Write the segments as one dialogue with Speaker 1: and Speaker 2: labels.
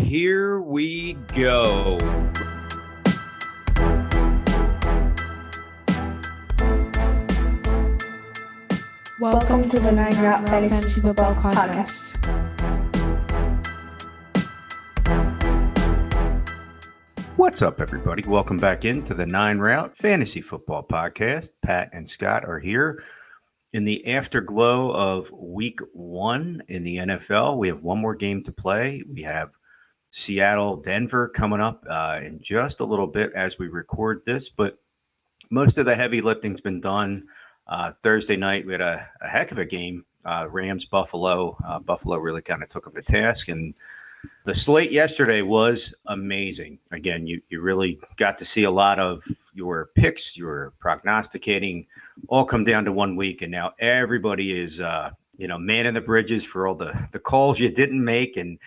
Speaker 1: here we go.
Speaker 2: Welcome to the 9 Route Fantasy Football Podcast.
Speaker 1: What's up, everybody? Welcome back into the 9 Route Fantasy Football Podcast. Pat and Scott are here in the afterglow of week 1 in the NFL. We have one more game to play. We have Seattle, Denver coming up in just a little bit as we record this, but most of the heavy lifting's been done. Thursday night, we had a heck of a game. Rams, Buffalo. Buffalo really kind of took them to task, and the slate yesterday was amazing. Again, you really got to see a lot of your picks, your prognosticating, all come down to 1 week, and now everybody is, manning the bridges for all the calls you didn't make and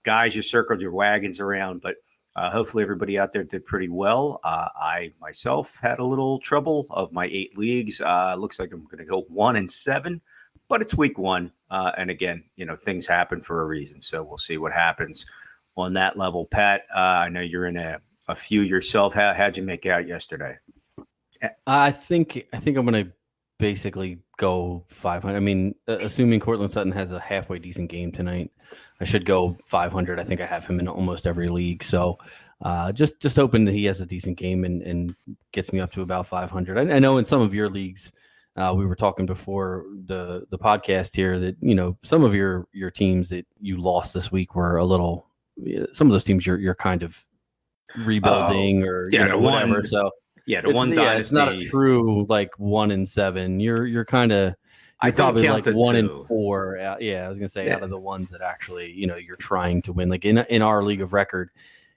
Speaker 1: guys you circled your wagons around. But hopefully everybody out there did pretty well. I myself had a little trouble of my 8 leagues. Looks like I'm going to go 1-7, but it's week 1. And again, things happen for a reason. So we'll see what happens on that level. Pat, I know you're in a few yourself. How'd you make out yesterday?
Speaker 3: I think I'm going to basically go 500. I mean, assuming Cortland Sutton has a halfway decent game tonight, I should go 500. I think I have him in almost every league. So just hoping that he has a decent game and gets me up to about 500. I know in some of your leagues, we were talking before the podcast here that, some of your teams that you lost this week were a little, some of those teams you're kind of rebuilding whatever. So
Speaker 1: yeah, the one dynasty.
Speaker 3: It's not a true 1-7. You're kind of,
Speaker 1: I
Speaker 3: probably
Speaker 1: count
Speaker 3: 1-4. Yeah, I was gonna say out of the ones that actually, you're trying to win. Like in our league of record,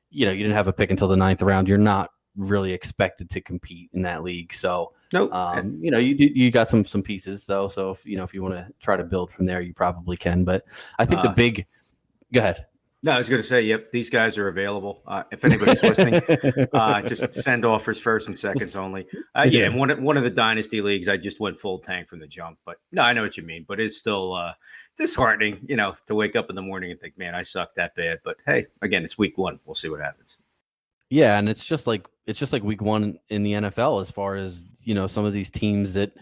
Speaker 3: you didn't have a pick until the 9th round. You're not really expected to compete in that league. So
Speaker 1: nope.
Speaker 3: You got some pieces though. So if you want to try to build from there, you probably can. But I think go ahead.
Speaker 1: No, I was going to say, yep, these guys are available. If anybody's listening, just send offers first and seconds only. And one of the dynasty leagues, I just went full tank from the jump. But no, I know what you mean. But it's still disheartening, to wake up in the morning and think, man, I suck that bad. But hey, again, it's week 1. We'll see what happens.
Speaker 3: Yeah, and it's just like week 1 in the NFL as far as, some of these teams that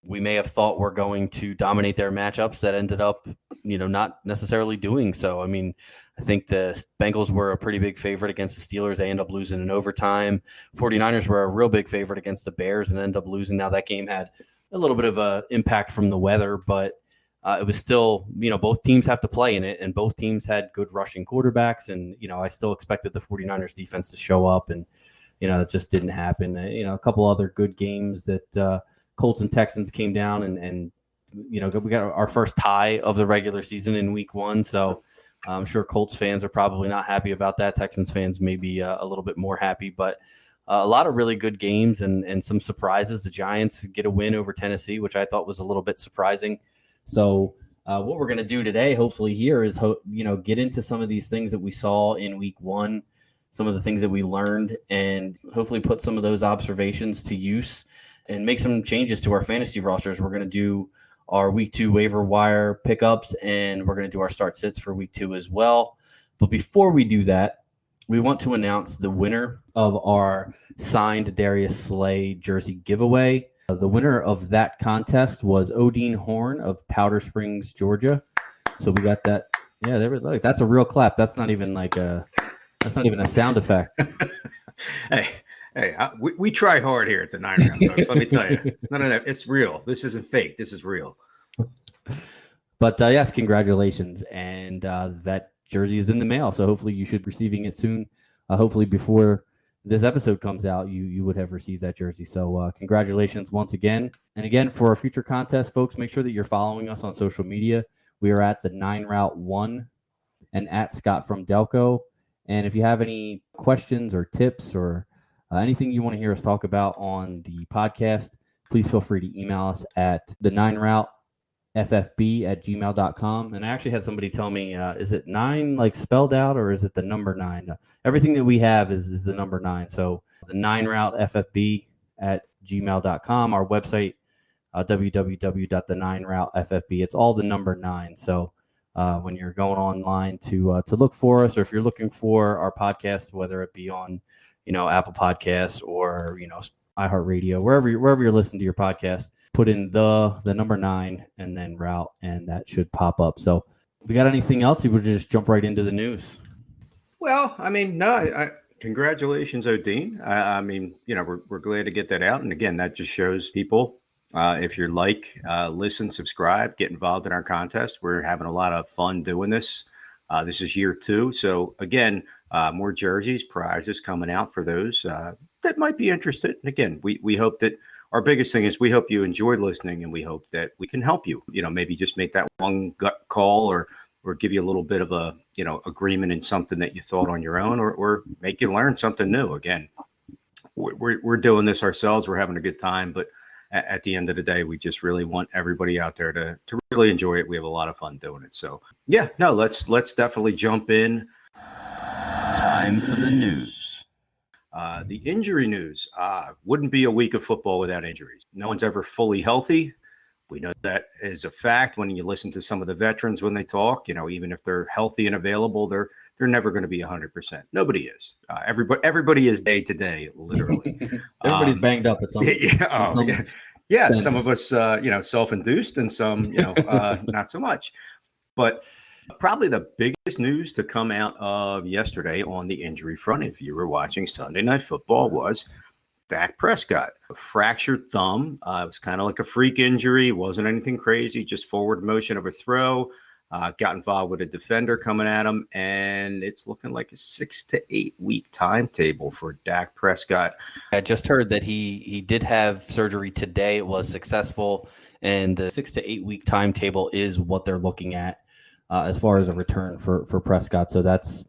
Speaker 3: we may have thought were going to dominate their matchups that ended up, not necessarily doing so. I mean, I think the Bengals were a pretty big favorite against the Steelers. They end up losing in overtime. 49ers were a real big favorite against the Bears and end up losing. Now that game had a little bit of an impact from the weather, but it was still, both teams have to play in it, and both teams had good rushing quarterbacks. And, I still expected the 49ers defense to show up, and, that just didn't happen. A couple other good games that Colts and Texans came down and we got our first tie of the regular season in week 1. So I'm sure Colts fans are probably not happy about that. Texans fans may be a little bit more happy, but a lot of really good games and some surprises. The Giants get a win over Tennessee, which I thought was a little bit surprising. So what we're going to do today, hopefully here, is get into some of these things that we saw in week 1, some of the things that we learned, and hopefully put some of those observations to use and make some changes to our fantasy rosters. We're going to do our week 2 waiver wire pickups, and we're going to do our start sits for week 2 as well. But before we do that, we want to announce the winner of our signed Darius Slay jersey giveaway. The winner of that contest was Odine Horn of Powder Springs, Georgia. So we got that. Yeah, there we go. That's a real clap. That's not even a sound effect.
Speaker 1: Hey, we try hard here at the 9 Round, folks. Let me tell you, it's real. This isn't fake. This is real.
Speaker 3: But yes, congratulations, and that jersey is in the mail. So hopefully you should be receiving it soon. Hopefully before this episode comes out, you would have received that jersey. So congratulations once again. And again, for our future contest, folks, make sure that you're following us on social media. We are at the 9 Route 1 and at Scott from Delco. And if you have any questions or tips or anything you want to hear us talk about on the podcast, please feel free to email us at the 9routeFFB@gmail.com. And I actually had somebody tell me, is it 9 spelled out, or is it the number 9? Everything that we have is the number 9. So the 9routeFFB@gmail.com, our website, www.the9routeFFB. It's all the number 9. So when you're going online to look for us, or if you're looking for our podcast, whether it be on, Apple Podcasts or, iHeartRadio, wherever you're listening to your podcast, put in the number 9 and then route, and that should pop up. So we got anything else? You would just jump right into the news.
Speaker 1: Well, I mean, no, congratulations, Odine. I mean, we're glad to get that out. And again, that just shows people, if you're listen, subscribe, get involved in our contest. We're having a lot of fun doing this. This is year 2. So again, more jerseys, prizes coming out for those that might be interested. And again, we hope that our biggest thing is we hope you enjoyed listening, and we hope that we can help you, maybe just make that one gut call or give you a little bit of a, agreement in something that you thought on your own, or make you learn something new. Again, we're doing this ourselves. We're having a good time, but at the end of the day, we just really want everybody out there to really enjoy it. We have a lot of fun doing it. So yeah, no, let's definitely jump in. Time for the news. The injury news. Wouldn't be a week of football without injuries. No one's ever fully healthy. We know that is a fact when you listen to some of the veterans when they talk. Even if they're healthy and available, they're never going to be 100%. Nobody is. Everybody is day to day, literally.
Speaker 3: Everybody's banged up at some.
Speaker 1: Yeah. Some of us, self-induced, and some, not so much. But probably the biggest news to come out of yesterday on the injury front, if you were watching Sunday Night Football, was Dak Prescott, a fractured thumb. It was kind of like a freak injury. Wasn't anything crazy, just forward motion of a throw. Got involved with a defender coming at him, and it's looking like a 6 to 8 week timetable for Dak Prescott.
Speaker 3: I just heard that he did have surgery today. It was successful, and the 6 to 8 week timetable is what they're looking at as far as a return for Prescott. So that's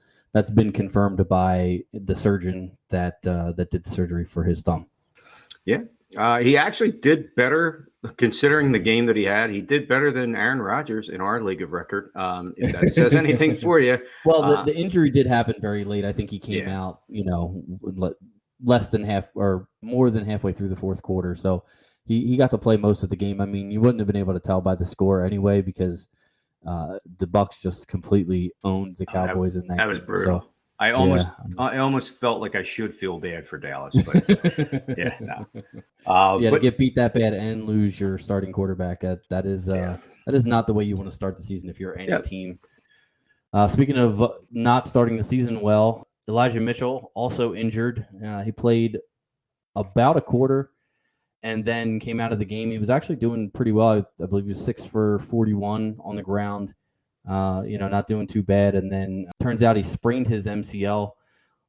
Speaker 3: been confirmed by the surgeon that did the surgery for his thumb. Yeah.
Speaker 1: He actually did better, considering the game that he had. He did better than Aaron Rodgers in our league of record, if that says anything for you.
Speaker 3: Well, the injury did happen very late. I think he came out, less than half or more than halfway through the fourth quarter. So he got to play most of the game. I mean, you wouldn't have been able to tell by the score anyway, because the Bucs just completely owned the Cowboys in that.
Speaker 1: That was brutal. So, I almost felt like I should feel bad for Dallas, but
Speaker 3: to get beat that bad and lose your starting quarterback, that is not the way you want to start the season if you're any team. Speaking of not starting the season well, Elijah Mitchell also injured. He played about a quarter and then came out of the game. He was actually doing pretty well. I believe he was 6 for 41 on the ground. Not doing too bad. And then turns out he sprained his MCL.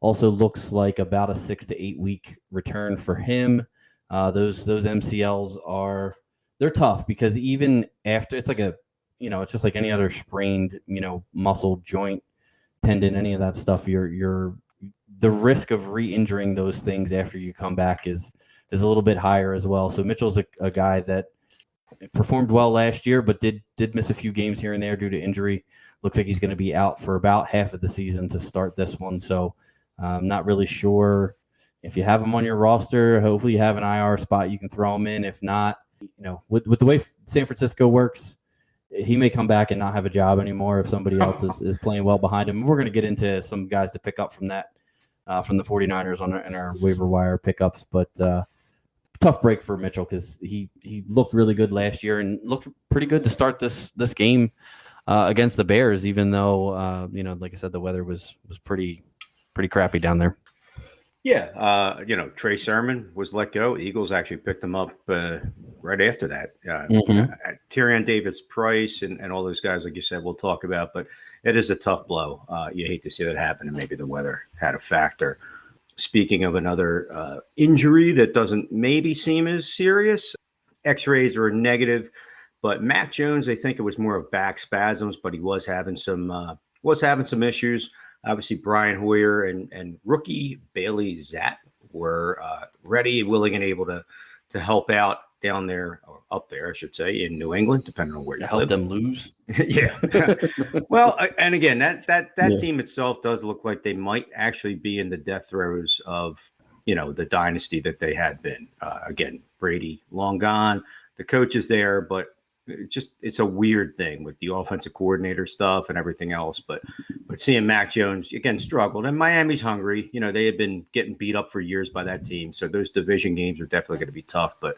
Speaker 3: Also looks like about a 6 to 8 week return for him. Those MCLs they're tough, because even after, it's like it's just like any other sprained, muscle, joint, tendon, any of that stuff. The risk of re-injuring those things after you come back is a little bit higher as well. So Mitchell's a guy that performed well last year, but did miss a few games here and there due to injury. Looks like he's going to be out for about half of the season to start this one. So I'm not really sure if you have him on your roster. Hopefully you have an IR spot you can throw him in. If not, with the way San Francisco works, he may come back and not have a job anymore if somebody else is playing well behind him. We're going to get into some guys to pick up from that, from the 49ers in our waiver wire pickups. But tough break for Mitchell, because he looked really good last year and looked pretty good to start this game against the Bears, even though like I said, the weather was pretty crappy down there.
Speaker 1: Yeah, Trey Sermon was let go. Eagles actually picked him up right after that. Tyrion Davis-Price and all those guys, like you said, we'll talk about. But it is a tough blow. You hate to see that happen, and maybe the weather had a factor. Speaking of another injury that doesn't maybe seem as serious, X-rays were negative, but Mac Jones, they think it was more of back spasms, but he was having some issues. Obviously, Brian Hoyer and rookie Bailey Zapp were ready, willing, and able to help out down there, or up there, I should say, in New England, depending on where you
Speaker 3: help them lose.
Speaker 1: Yeah. Well, and again, that team itself does look like they might actually be in the death throes of, the dynasty that they had been. Again, Brady long gone, the coach is there, but it's a weird thing with the offensive coordinator stuff and everything else. But seeing Mac Jones again struggled, and Miami's hungry. They had been getting beat up for years by that team, so those division games are definitely going to be tough. But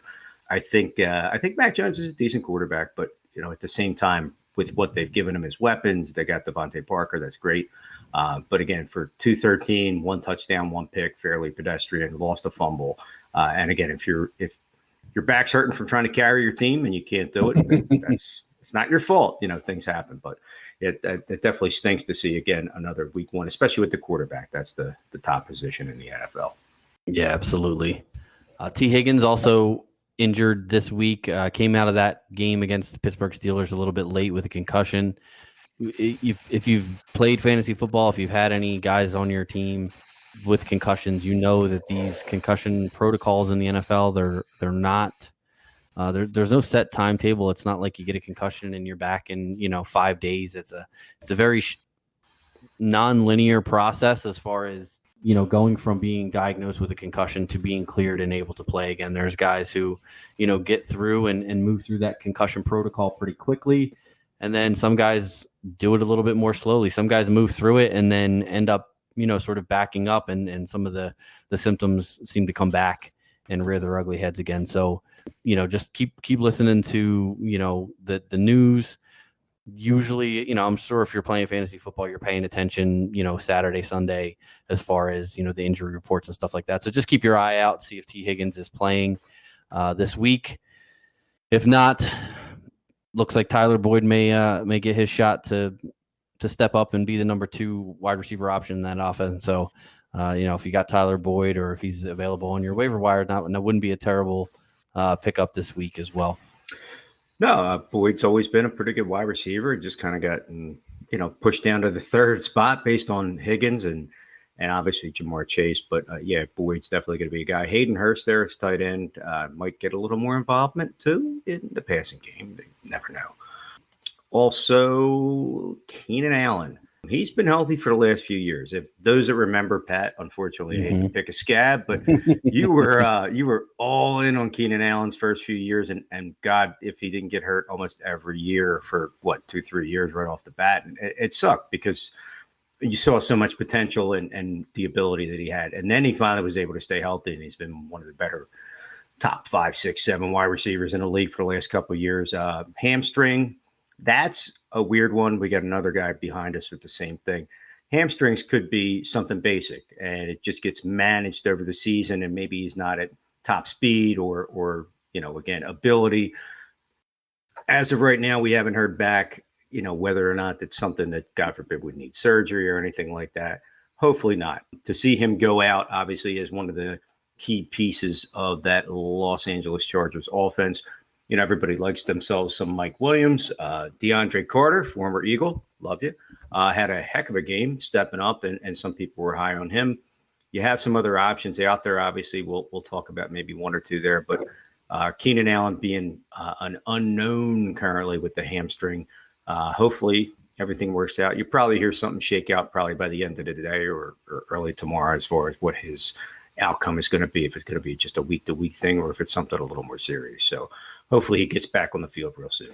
Speaker 1: I think Mac Jones is a decent quarterback, but at the same time, with what they've given him as weapons, they got Devontae Parker. That's great. But again, for 213, 1 touchdown, 1 pick, fairly pedestrian, lost a fumble. And again, if your back's hurting from trying to carry your team and you can't do it, it's not your fault. Things happen, but it definitely stinks to see again another week 1, especially with the quarterback. That's the top position in the NFL.
Speaker 3: Yeah, absolutely. T. Higgins also injured this week, came out of that game against the Pittsburgh Steelers a little bit late with a concussion. If you've played fantasy football, if you've had any guys on your team with concussions, that these concussion protocols in the NFL, they're not there's no set timetable. It's not like you get a concussion and you're back in 5 days. It's a very non-linear process as far as going from being diagnosed with a concussion to being cleared and able to play again. There's guys who get through and move through that concussion protocol pretty quickly, and then some guys do it a little bit more slowly. Some guys move through it and then end up sort of backing up, and some of the symptoms seem to come back and rear their ugly heads again. So, just keep listening to, the news. Usually, I'm sure if you're playing fantasy football, you're paying attention, Saturday, Sunday, as far as, the injury reports and stuff like that. So just keep your eye out, see if T. Higgins is playing this week. If not, looks like Tyler Boyd may get his shot to step up and be the number 2 wide receiver option in that offense. So, if you got Tyler Boyd or if he's available on your waiver wire, that wouldn't be a terrible pickup this week as well.
Speaker 1: No, Boyd's always been a pretty good wide receiver. Just kind of got, pushed down to the 3rd spot based on Higgins and obviously Jamar Chase. But yeah, Boyd's definitely going to be a guy. Hayden Hurst there as tight end might get a little more involvement too in the passing game. You never know. Also, Keenan Allen. He's been healthy for the last few years. If those that remember, Pat, unfortunately, I hate to pick a scab, but you were all in on Keenan Allen's first few years, and God, if he didn't get hurt almost every year for 2-3 years right off the bat, and it sucked because you saw so much potential and the ability that he had, and then he finally was able to stay healthy, and he's been one of the better top 5, 6, 7 wide receivers in the league for the last couple of years. Hamstring. That's a weird one. We got another guy behind us with the same thing. Hamstrings could be something basic, and it just gets managed over the season, and maybe he's not at top speed or again, ability. As of right now, we haven't heard back, whether or not that's something that, God forbid, would need surgery or anything like that. Hopefully not. To see him go out, obviously, as one of the key pieces of that Los Angeles Chargers offense. Everybody likes themselves some Mike Williams. DeAndre Carter, former Eagle, love you, had a heck of a game stepping up, and some people were high on him. You have some other options out there. Obviously, we'll talk about maybe 1 or 2 there, but Keenan Allen being an unknown currently with the hamstring. Hopefully everything works out. You probably hear something shake out probably by the end of the day or early tomorrow as far as what his outcome is going to be, if it's going to be just a week-to-week thing or if it's something a little more serious. So hopefully he gets back on the field real soon.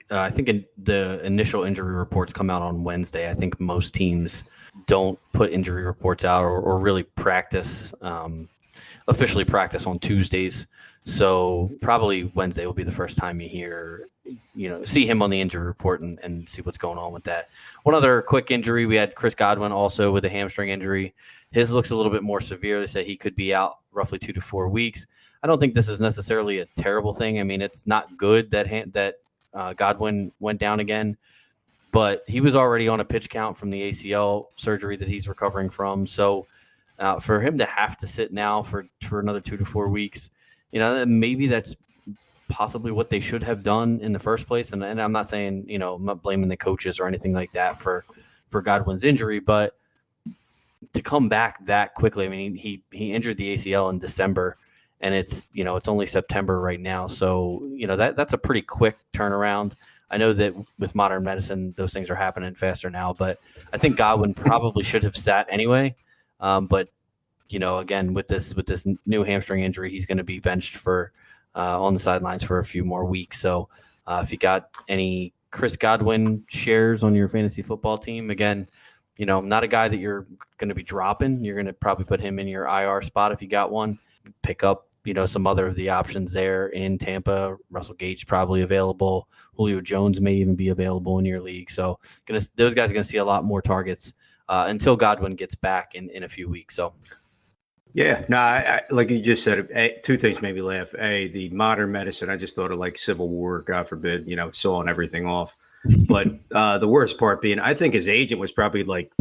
Speaker 3: I think the initial injury reports come out on Wednesday. I think most teams don't put injury reports out or really practice, officially practice on Tuesdays. So probably Wednesday will be the first time you see him on the injury report and see what's going on with that. One other quick injury, we had Chris Godwin also with a hamstring injury. His looks a little bit more severe. They say he could be out roughly 2 to 4 weeks. I don't think this is necessarily a terrible thing. I mean, it's not good that Godwin went down again, but he was already on a pitch count from the ACL surgery that he's recovering from. So for him to have to sit now for another 2 to 4 weeks, maybe that's possibly what they should have done in the first place. And I'm not saying, I'm not blaming the coaches or anything like that for Godwin's injury, but to come back that quickly. I mean, he injured the ACL in December, and it's only September right now. So, that's a pretty quick turnaround. I know that with modern medicine, those things are happening faster now, but I think Godwin probably should have sat anyway. But, again, with this new hamstring injury, he's going to be benched for on the sidelines for a few more weeks. So If you got any Chris Godwin shares on your fantasy football team, again, not a guy that you're going to be dropping. You're going to probably put him in your IR spot if you got one. Pick up, some other of the options there in Tampa. Russell Gage probably available. Julio Jones may even be available in your league. So those guys are going to see a lot more targets until Godwin gets back in a few weeks. So.
Speaker 1: Yeah, no, I like you just said, two things made me laugh. The modern medicine, I just thought of like Civil War, God forbid, sawing everything off. But the worst part being, I think his agent was probably like,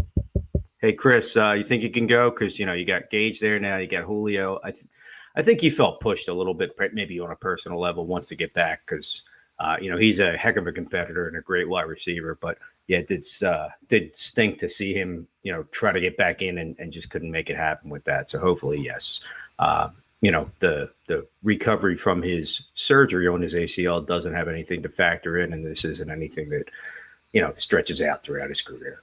Speaker 1: hey, Chris, you think you can go? Because, you got Gage there now, you got Julio. I think he felt pushed a little bit, maybe on a personal level, wants to get back because, he's a heck of a competitor and a great wide receiver. But yeah, it did stink to see him, try to get back in and just couldn't make it happen with that. So hopefully, yes, the recovery from his surgery on his ACL doesn't have anything to factor in, and this isn't anything that, stretches out throughout his career.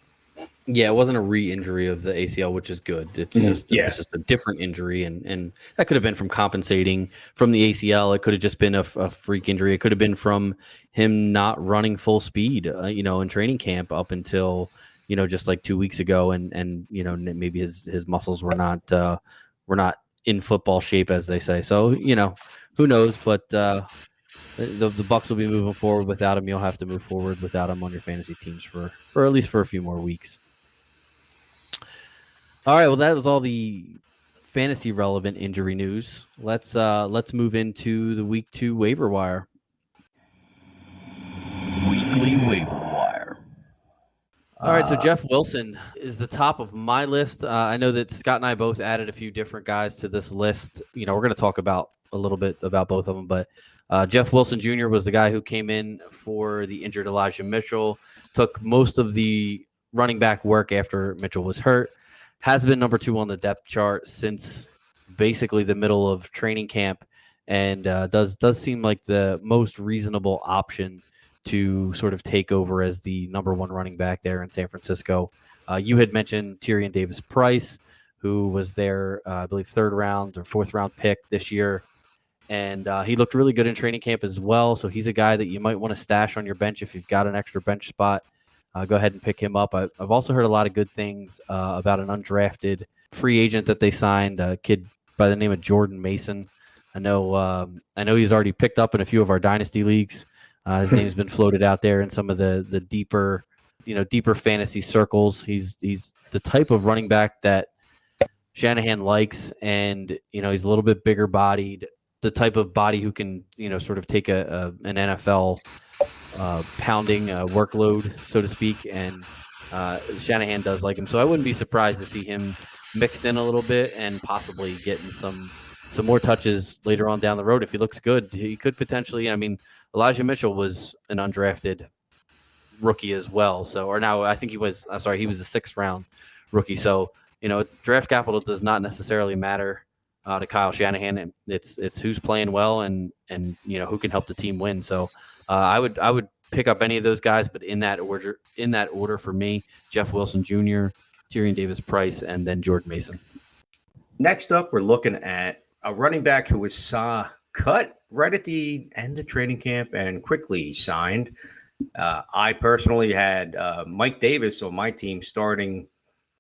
Speaker 3: Yeah, it wasn't a re-injury of the ACL, which is good. It's just it's just a different injury, and that could have been from compensating from the ACL. It could have just been a freak injury. It could have been from him not running full speed, in training camp up until just like 2 weeks ago, and maybe his muscles were not in football shape, as they say. So who knows? But the Bucs will be moving forward without him. You'll have to move forward without him on your fantasy teams for at least for a few more weeks. All right, well, that was all the fantasy relevant injury news. Let's move into the week 2 waiver wire. Weekly waiver wire. All right, so Jeff Wilson is the top of my list. I know that Scott and I both added a few different guys to this list. We're going to talk about a little bit about both of them, but Jeff Wilson Jr. was the guy who came in for the injured Elijah Mitchell, took most of the running back work after Mitchell was hurt. Has been number 2 on the depth chart since basically the middle of training camp, and does seem like the most reasonable option to sort of take over as the number 1 running back there in San Francisco. You had mentioned Tyrion Davis-Price, who was their, I believe, 3rd round or 4th round pick this year, and he looked really good in training camp as well. So he's a guy that you might want to stash on your bench if you've got an extra bench spot. Go ahead and pick him up. I've also heard a lot of good things about an undrafted free agent that they signed, a kid by the name of Jordan Mason. I know he's already picked up in a few of our dynasty leagues. His name's been floated out there in some of the deeper fantasy circles. He's the type of running back that Shanahan likes, and he's a little bit bigger bodied, the type of body who can sort of take an NFL pounding workload, so to speak, and Shanahan does like him. So I wouldn't be surprised to see him mixed in a little bit and possibly getting some more touches later on down the road. If he looks good, he could potentially. Elijah Mitchell was an undrafted rookie as well. So, or now I think he was a 6th round rookie. So draft capital does not necessarily matter to Kyle Shanahan, and it's who's playing well and who can help the team win. So I would pick up any of those guys, but in that order for me: Jeff Wilson Jr., Tyrion Davis-Price, and then Jordan Mason.
Speaker 1: Next up, we're looking at a running back who was cut right at the end of training camp and quickly signed. I personally had Mike Davis on my team starting,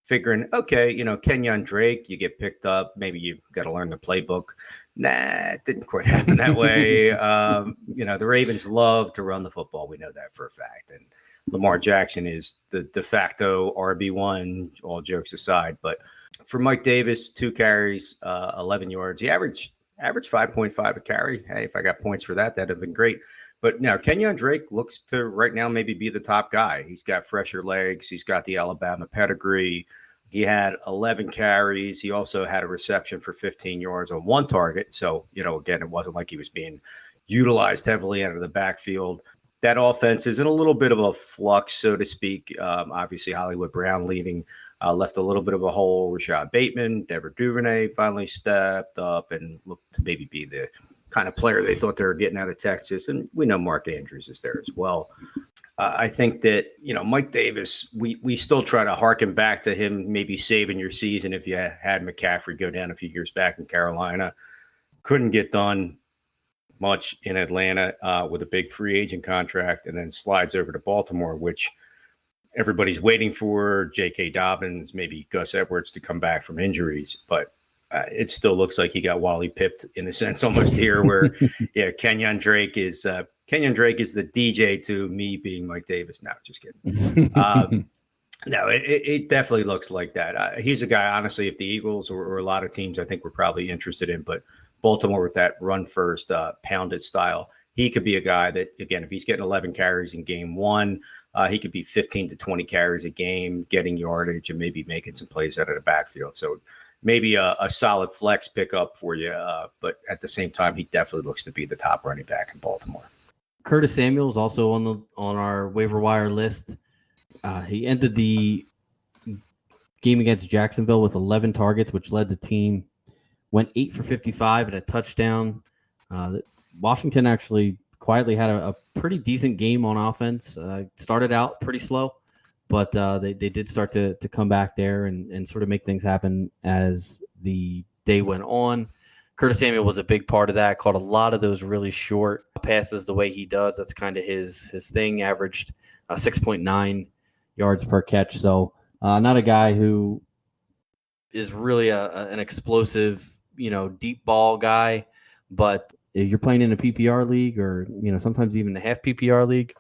Speaker 1: figuring, okay, Kenyon Drake, you get picked up. Maybe you've got to learn the playbook. Nah, it didn't quite happen that way. The Ravens love to run the football. We know that for a fact. And Lamar Jackson is the de facto RB1, all jokes aside. But for Mike Davis, 2 carries, 11 yards. He averaged 5.5 a carry. Hey, if I got points for that, that'd have been great. But now Kenyon Drake looks to right now maybe be the top guy. He's got fresher legs. He's got the Alabama pedigree. He had 11 carries. He also had a reception for 15 yards on 1 target. So, again, it wasn't like he was being utilized heavily out of the backfield. That offense is in a little bit of a flux, so to speak. Obviously, Hollywood Brown leaving left a little bit of a hole. Rashad Bateman, Dever Duvernay finally stepped up and looked to maybe be the kind of player they thought they were getting out of Texas. And we know Mark Andrews is there as well. I think that, Mike Davis, we still try to harken back to him maybe saving your season if you had McCaffrey go down a few years back in Carolina. Couldn't get done. much in Atlanta with a big free agent contract, and then slides over to Baltimore, which everybody's waiting for J.K. Dobbins, maybe Gus Edwards to come back from injuries. But it still looks like he got Wally pipped in a sense almost here where, Kenyon Drake is the DJ to me being Mike Davis. No, just kidding. No, it definitely looks like that. He's a guy, honestly, if the Eagles or a lot of teams I think we're probably interested in, but Baltimore with that run first, pounded style, he could be a guy that, again, if he's getting 11 carries in game one, he could be 15 to 20 carries a game, getting yardage and maybe making some plays out of the backfield. So maybe a solid flex pickup for you. But at the same time, he definitely looks to be the top running back in Baltimore.
Speaker 3: Curtis Samuel is also on our waiver wire list. He ended the game against Jacksonville with 11 targets, which led the team. Went 8 for 55 and a touchdown. Washington actually quietly had a pretty decent game on offense. Started out pretty slow, but they did start to come back there and sort of make things happen as the day went on. Curtis Samuel was a big part of that, caught a lot of those really short passes the way he does. That's kind of his thing, averaged 6.9 yards per catch. So not a guy who is really an explosive, deep ball guy, but if you're playing in a PPR league or, sometimes even a half PPR league,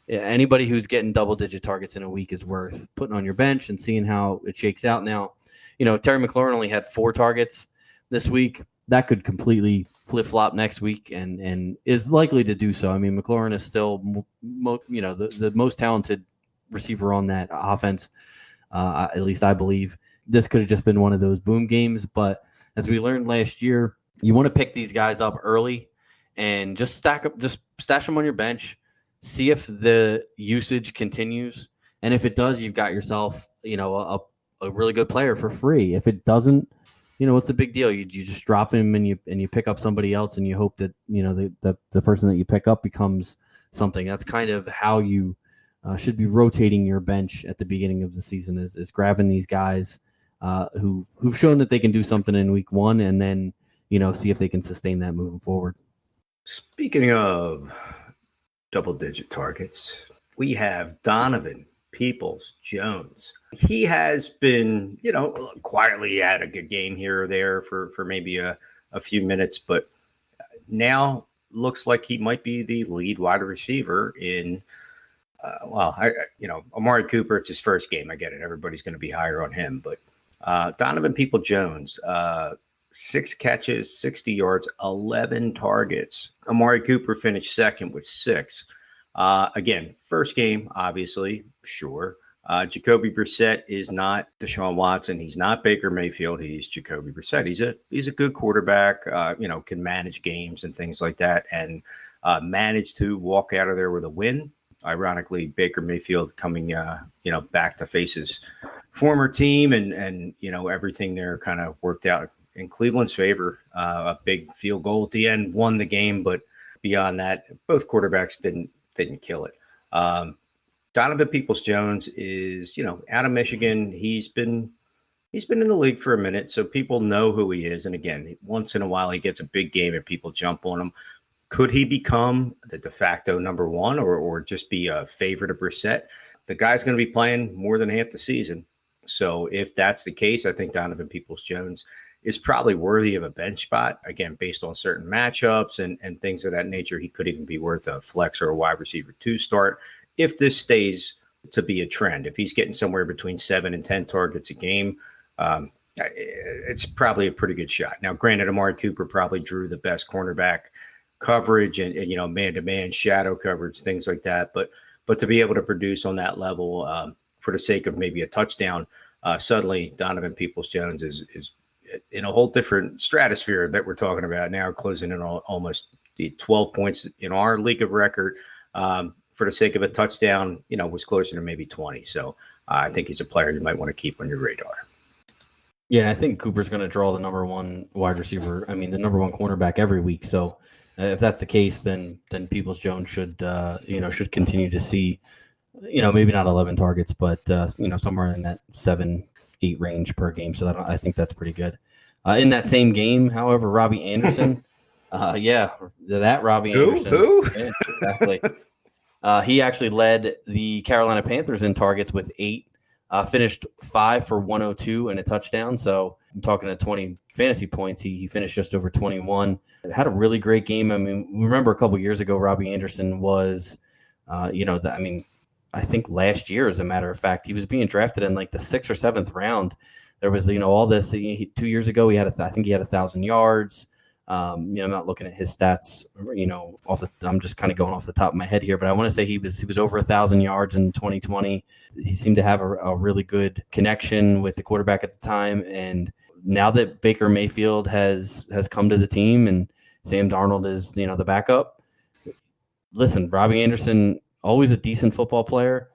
Speaker 3: anybody who's getting double-digit targets in a week is worth putting on your bench and seeing how it shakes out. Now, Terry McLaurin only had 4 targets this week. That could completely flip-flop next week and is likely to do so. I mean, McLaurin is still, the most talented receiver on that offense, at least I believe. This could have just been one of those boom games, but as we learned last year, you want to pick these guys up early and just stash them on your bench, see if the usage continues. And if it does, you've got yourself, a really good player for free. If it doesn't, what's the big deal? You just drop him and you pick up somebody else and you hope that, the person that you pick up becomes something. That's kind of how you should be rotating your bench at the beginning of the season is grabbing these guys who've shown that they can do something in week one and then, see if they can sustain that moving forward.
Speaker 1: Speaking of double-digit targets, we have Donovan Peoples-Jones. He has been, quietly had a good game here or there for maybe a few minutes, but now looks like he might be the lead wide receiver in, Amari Cooper, it's his first game. I get it. Everybody's going to be higher on him, but Donovan Peoples-Jones, 6 catches, 60 yards, 11 targets. Amari Cooper finished second with 6. Again, first game, obviously, sure. Jacoby Brissett is not Deshaun Watson. He's not Baker Mayfield. He's Jacoby Brissett. He's a good quarterback, can manage games and things like that and managed to walk out of there with a win. Ironically, Baker Mayfield coming, back to face his former team and everything there kind of worked out in Cleveland's favor. A big field goal at the end won the game, but beyond that, both quarterbacks didn't kill it. Donovan Peoples-Jones is, out of Michigan. He's been in the league for a minute, so people know who he is. And again, once in a while he gets a big game and people jump on him. Could he become the de facto number one or just be a favorite of Brissett? The guy's going to be playing more than half the season. So if that's the case, I think Donovan Peoples-Jones is probably worthy of a bench spot. Again, based on certain matchups and things of that nature, he could even be worth a flex or a wide receiver 2 start if this stays to be a trend. If he's getting somewhere between 7 and 10 targets a game, it's probably a pretty good shot. Now, granted, Amari Cooper probably drew the best cornerback coverage and man-to-man shadow coverage, things like that. But to be able to produce on that level for the sake of maybe a touchdown, suddenly Donovan Peoples-Jones is in a whole different stratosphere that we're talking about now, closing in on almost 12 points in our league of record. For the sake of a touchdown, was closer to maybe 20. So I think he's a player you might want to keep on your radar.
Speaker 3: Yeah, and I think Cooper's going to draw the number one wide receiver. I mean, the number one cornerback every week. So if that's the case, then Peoples-Jones should continue to see, maybe not 11 targets, but somewhere in that 7-8 range per game. So I think that's pretty good. In that same game, however, Robbie Anderson Yeah, that Robbie
Speaker 1: Who?
Speaker 3: Anderson.
Speaker 1: Who?
Speaker 3: Yeah, exactly. He actually led the Carolina Panthers in targets with 8. Finished 5 for 102 and a touchdown. So I'm talking at 20 fantasy points. He finished just over 21. Had a really great game. I mean, remember a couple years ago, Robbie Anderson was, I think last year, as a matter of fact, he was being drafted in like the 6th or 7th round. There was, all this. 2 years ago, I think he had 1,000 yards. I'm not looking at his stats, I'm just kind of going off the top of my head here, but I want to say he was over 1,000 yards in 2020. He seemed to have a really good connection with the quarterback at the time. And now that Baker Mayfield has come to the team and Sam Darnold is, the backup, listen, Robbie Anderson, always a decent football player.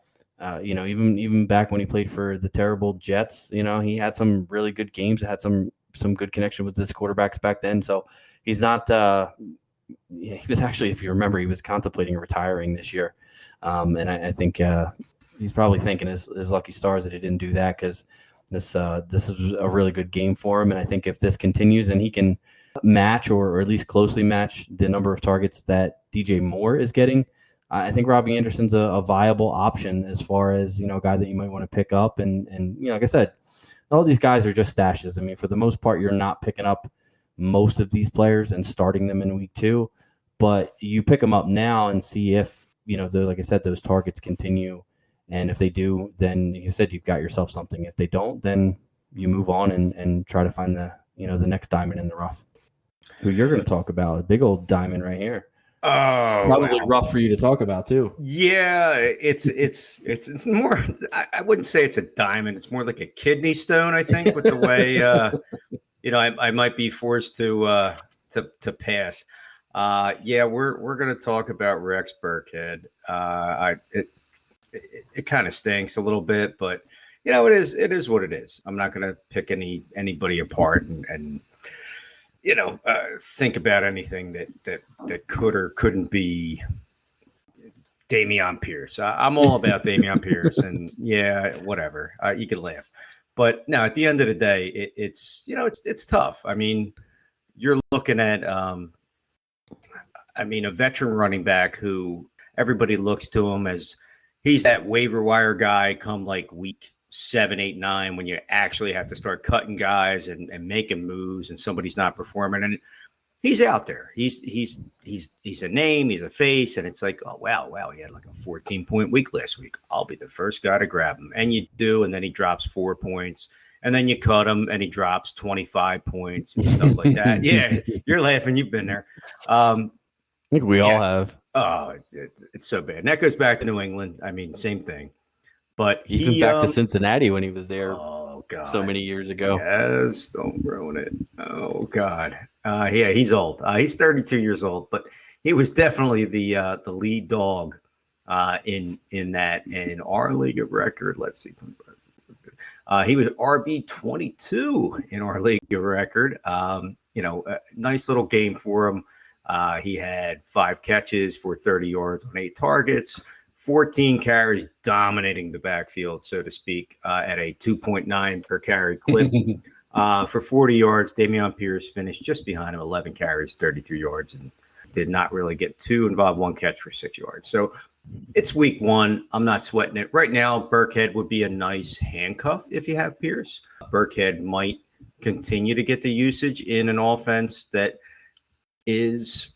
Speaker 3: Even back when he played for the terrible Jets, he had some really good games, had some good connection with his quarterbacks back then. So he's not, he was actually, if you remember, he was contemplating retiring this year. And I think he's probably thanking his lucky stars that he didn't do that, because this is a really good game for him. And I think if this continues and he can match or at least closely match the number of targets that DJ Moore is getting, I think Robbie Anderson's a viable option as far as, a guy that you might want to pick up. And like I said, all these guys are just stashes. I mean, for the most part, you're not picking up most of these players and starting them in week 2, but you pick them up now and see if, like I said, those targets continue. And if they do, then like you said, you've got yourself something. If they don't, then you move on and try to find the next diamond in the rough. Who you're going to talk about, a big old diamond right here.
Speaker 1: Oh,
Speaker 3: probably rough for you to talk about too.
Speaker 1: Yeah, it's more. I wouldn't say it's a diamond. It's more like a kidney stone, I think, with the way I might be forced to pass. Yeah, we're going to talk about Rex Burkhead. It kind of stinks a little bit, but it is what it is. I'm not going to pick anybody apart and think about anything that could or couldn't be Dameon Pierce. I'm all about Dameon Pierce, and yeah, whatever. You can laugh, but no. At the end of the day, it's tough. I mean, you're looking at a veteran running back who everybody looks to him as he's that waiver wire guy come like week 7, 8, 9, when you actually have to start cutting guys and making moves and somebody's not performing, and he's out there. He's a name, he's a face, and it's like, oh wow, he had like a 14-point week last week. I'll be the first guy to grab him, and you do, and then he drops 4 points, and then you cut him, and he drops 25 points and stuff like that. Yeah, you're laughing. You've been there.
Speaker 3: I think we all have.
Speaker 1: Oh, it's so bad. And that goes back to New England. I mean, same thing. But
Speaker 3: even back to Cincinnati when he was there so many years ago.
Speaker 1: Yes, don't ruin it. Oh, God. Yeah, he's old. He's 32 years old, but he was definitely the lead dog in that. In our league of record, let's see. He was RB 22 in our league of record. A nice little game for him. He had 5 catches for 30 yards on 8 targets. 14 carries, dominating the backfield, so to speak, at a 2.9 per carry clip. For 40 yards, Dameon Pierce finished just behind him, 11 carries, 33 yards, and did not really get too involved. 1 catch for 6 yards. So it's week 1. I'm not sweating it. Right now, Burkhead would be a nice handcuff if you have Pierce. Burkhead might continue to get the usage in an offense that is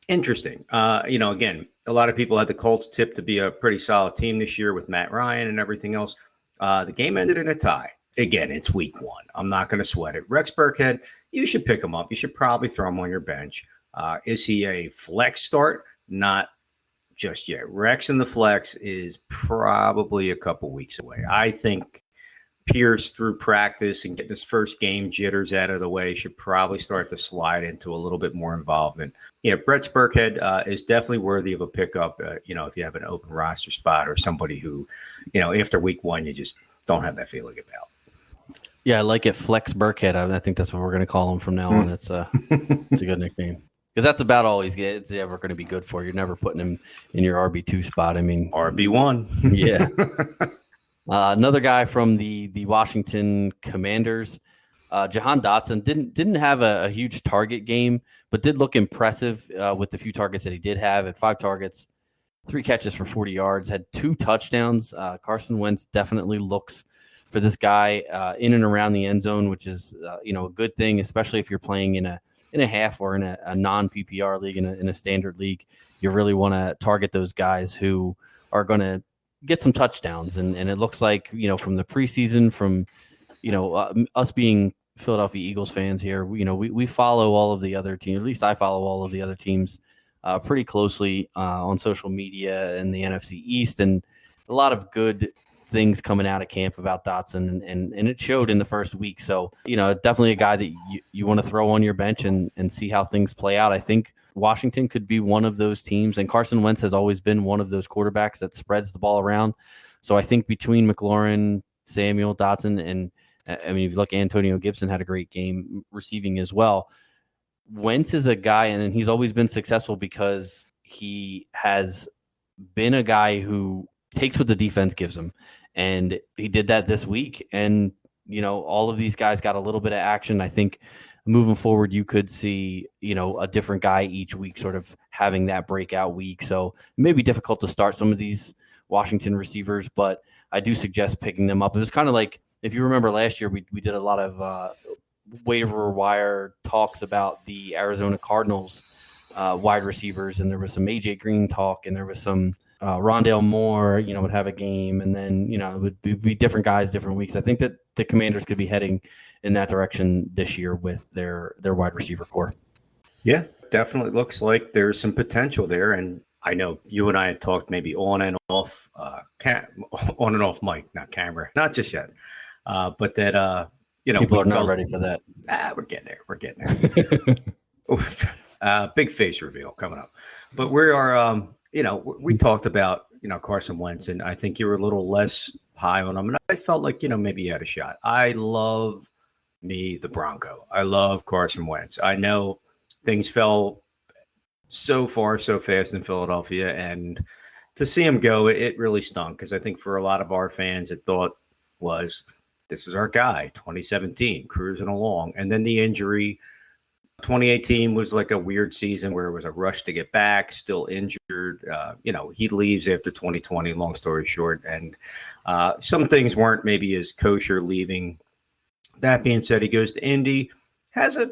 Speaker 1: interesting. Again, a lot of people had the Colts tipped to be a pretty solid team this year with Matt Ryan and everything else. The game ended in a tie. Again, it's week 1. I'm not going to sweat it. Rex Burkhead, you should pick him up. You should probably throw him on your bench. Is he a flex start? Not just yet. Rex in the flex is probably a couple weeks away. I think Pierce, through practice and getting his first game jitters out of the way, should probably start to slide into a little bit more involvement. Yeah, Rex Burkhead is definitely worthy of a pickup, if you have an open roster spot or somebody who, after week 1, you just don't have that feeling about.
Speaker 3: Yeah, I like it. Flex Burkhead. I think that's what we're going to call him from now on. It's a good nickname. Because that's about all he's ever going to be good for. You're never putting him in your RB2 spot. I mean,
Speaker 1: RB1.
Speaker 3: Yeah. Another guy from the Washington Commanders, Jahan Dotson didn't have a huge target game, but did look impressive with the few targets that he did have. At 5 targets, 3 catches for 40 yards, had 2 touchdowns. Carson Wentz definitely looks for this guy in and around the end zone, which is a good thing, especially if you're playing in a half or in a non PPR league, in a standard league. You really want to target those guys who are going to get some touchdowns, and it looks like from the preseason, from us being Philadelphia Eagles fans here, we follow all of the other teams. At least I follow all of the other teams pretty closely on social media in the NFC East, and a lot of good things coming out of camp about Dotson, and it showed in the first week. So, definitely a guy that you want to throw on your bench and see how things play out. I think Washington could be one of those teams, and Carson Wentz has always been one of those quarterbacks that spreads the ball around. So I think between McLaurin, Samuel, Dotson, and if you look, Antonio Gibson had a great game receiving as well. Wentz is a guy, and he's always been successful because he has been a guy who takes what the defense gives him. And he did that this week. And, all of these guys got a little bit of action. I think moving forward, you could see, a different guy each week sort of having that breakout week. So it may be difficult to start some of these Washington receivers, but I do suggest picking them up. It was kind of like, if you remember last year, we did a lot of waiver wire talks about the Arizona Cardinals wide receivers, and there was some AJ Green talk, and there was some Rondale Moore, would have a game, and then, it would be different guys, different weeks. I think that the Commanders could be heading in that direction this year with their wide receiver core.
Speaker 1: Yeah, definitely looks like there's some potential there. And I know you and I had talked maybe on and off mic, not camera, not just yet. But that,
Speaker 3: people are not ready for that.
Speaker 1: We're getting there. Big face reveal coming up. But we are, we talked about, Carson Wentz, and I think you were a little less high on him. And I felt like, maybe he had a shot. I love the Bronco. I love Carson Wentz. I know things fell so far, so fast in Philadelphia. And to see him go, it really stunk, because I think for a lot of our fans, it thought was, this is our guy, 2017, cruising along. And then the injury. 2018 was like a weird season where it was a rush to get back, still injured. He leaves after 2020, long story short. And some things weren't maybe as kosher leaving. That being said, he goes to Indy, has a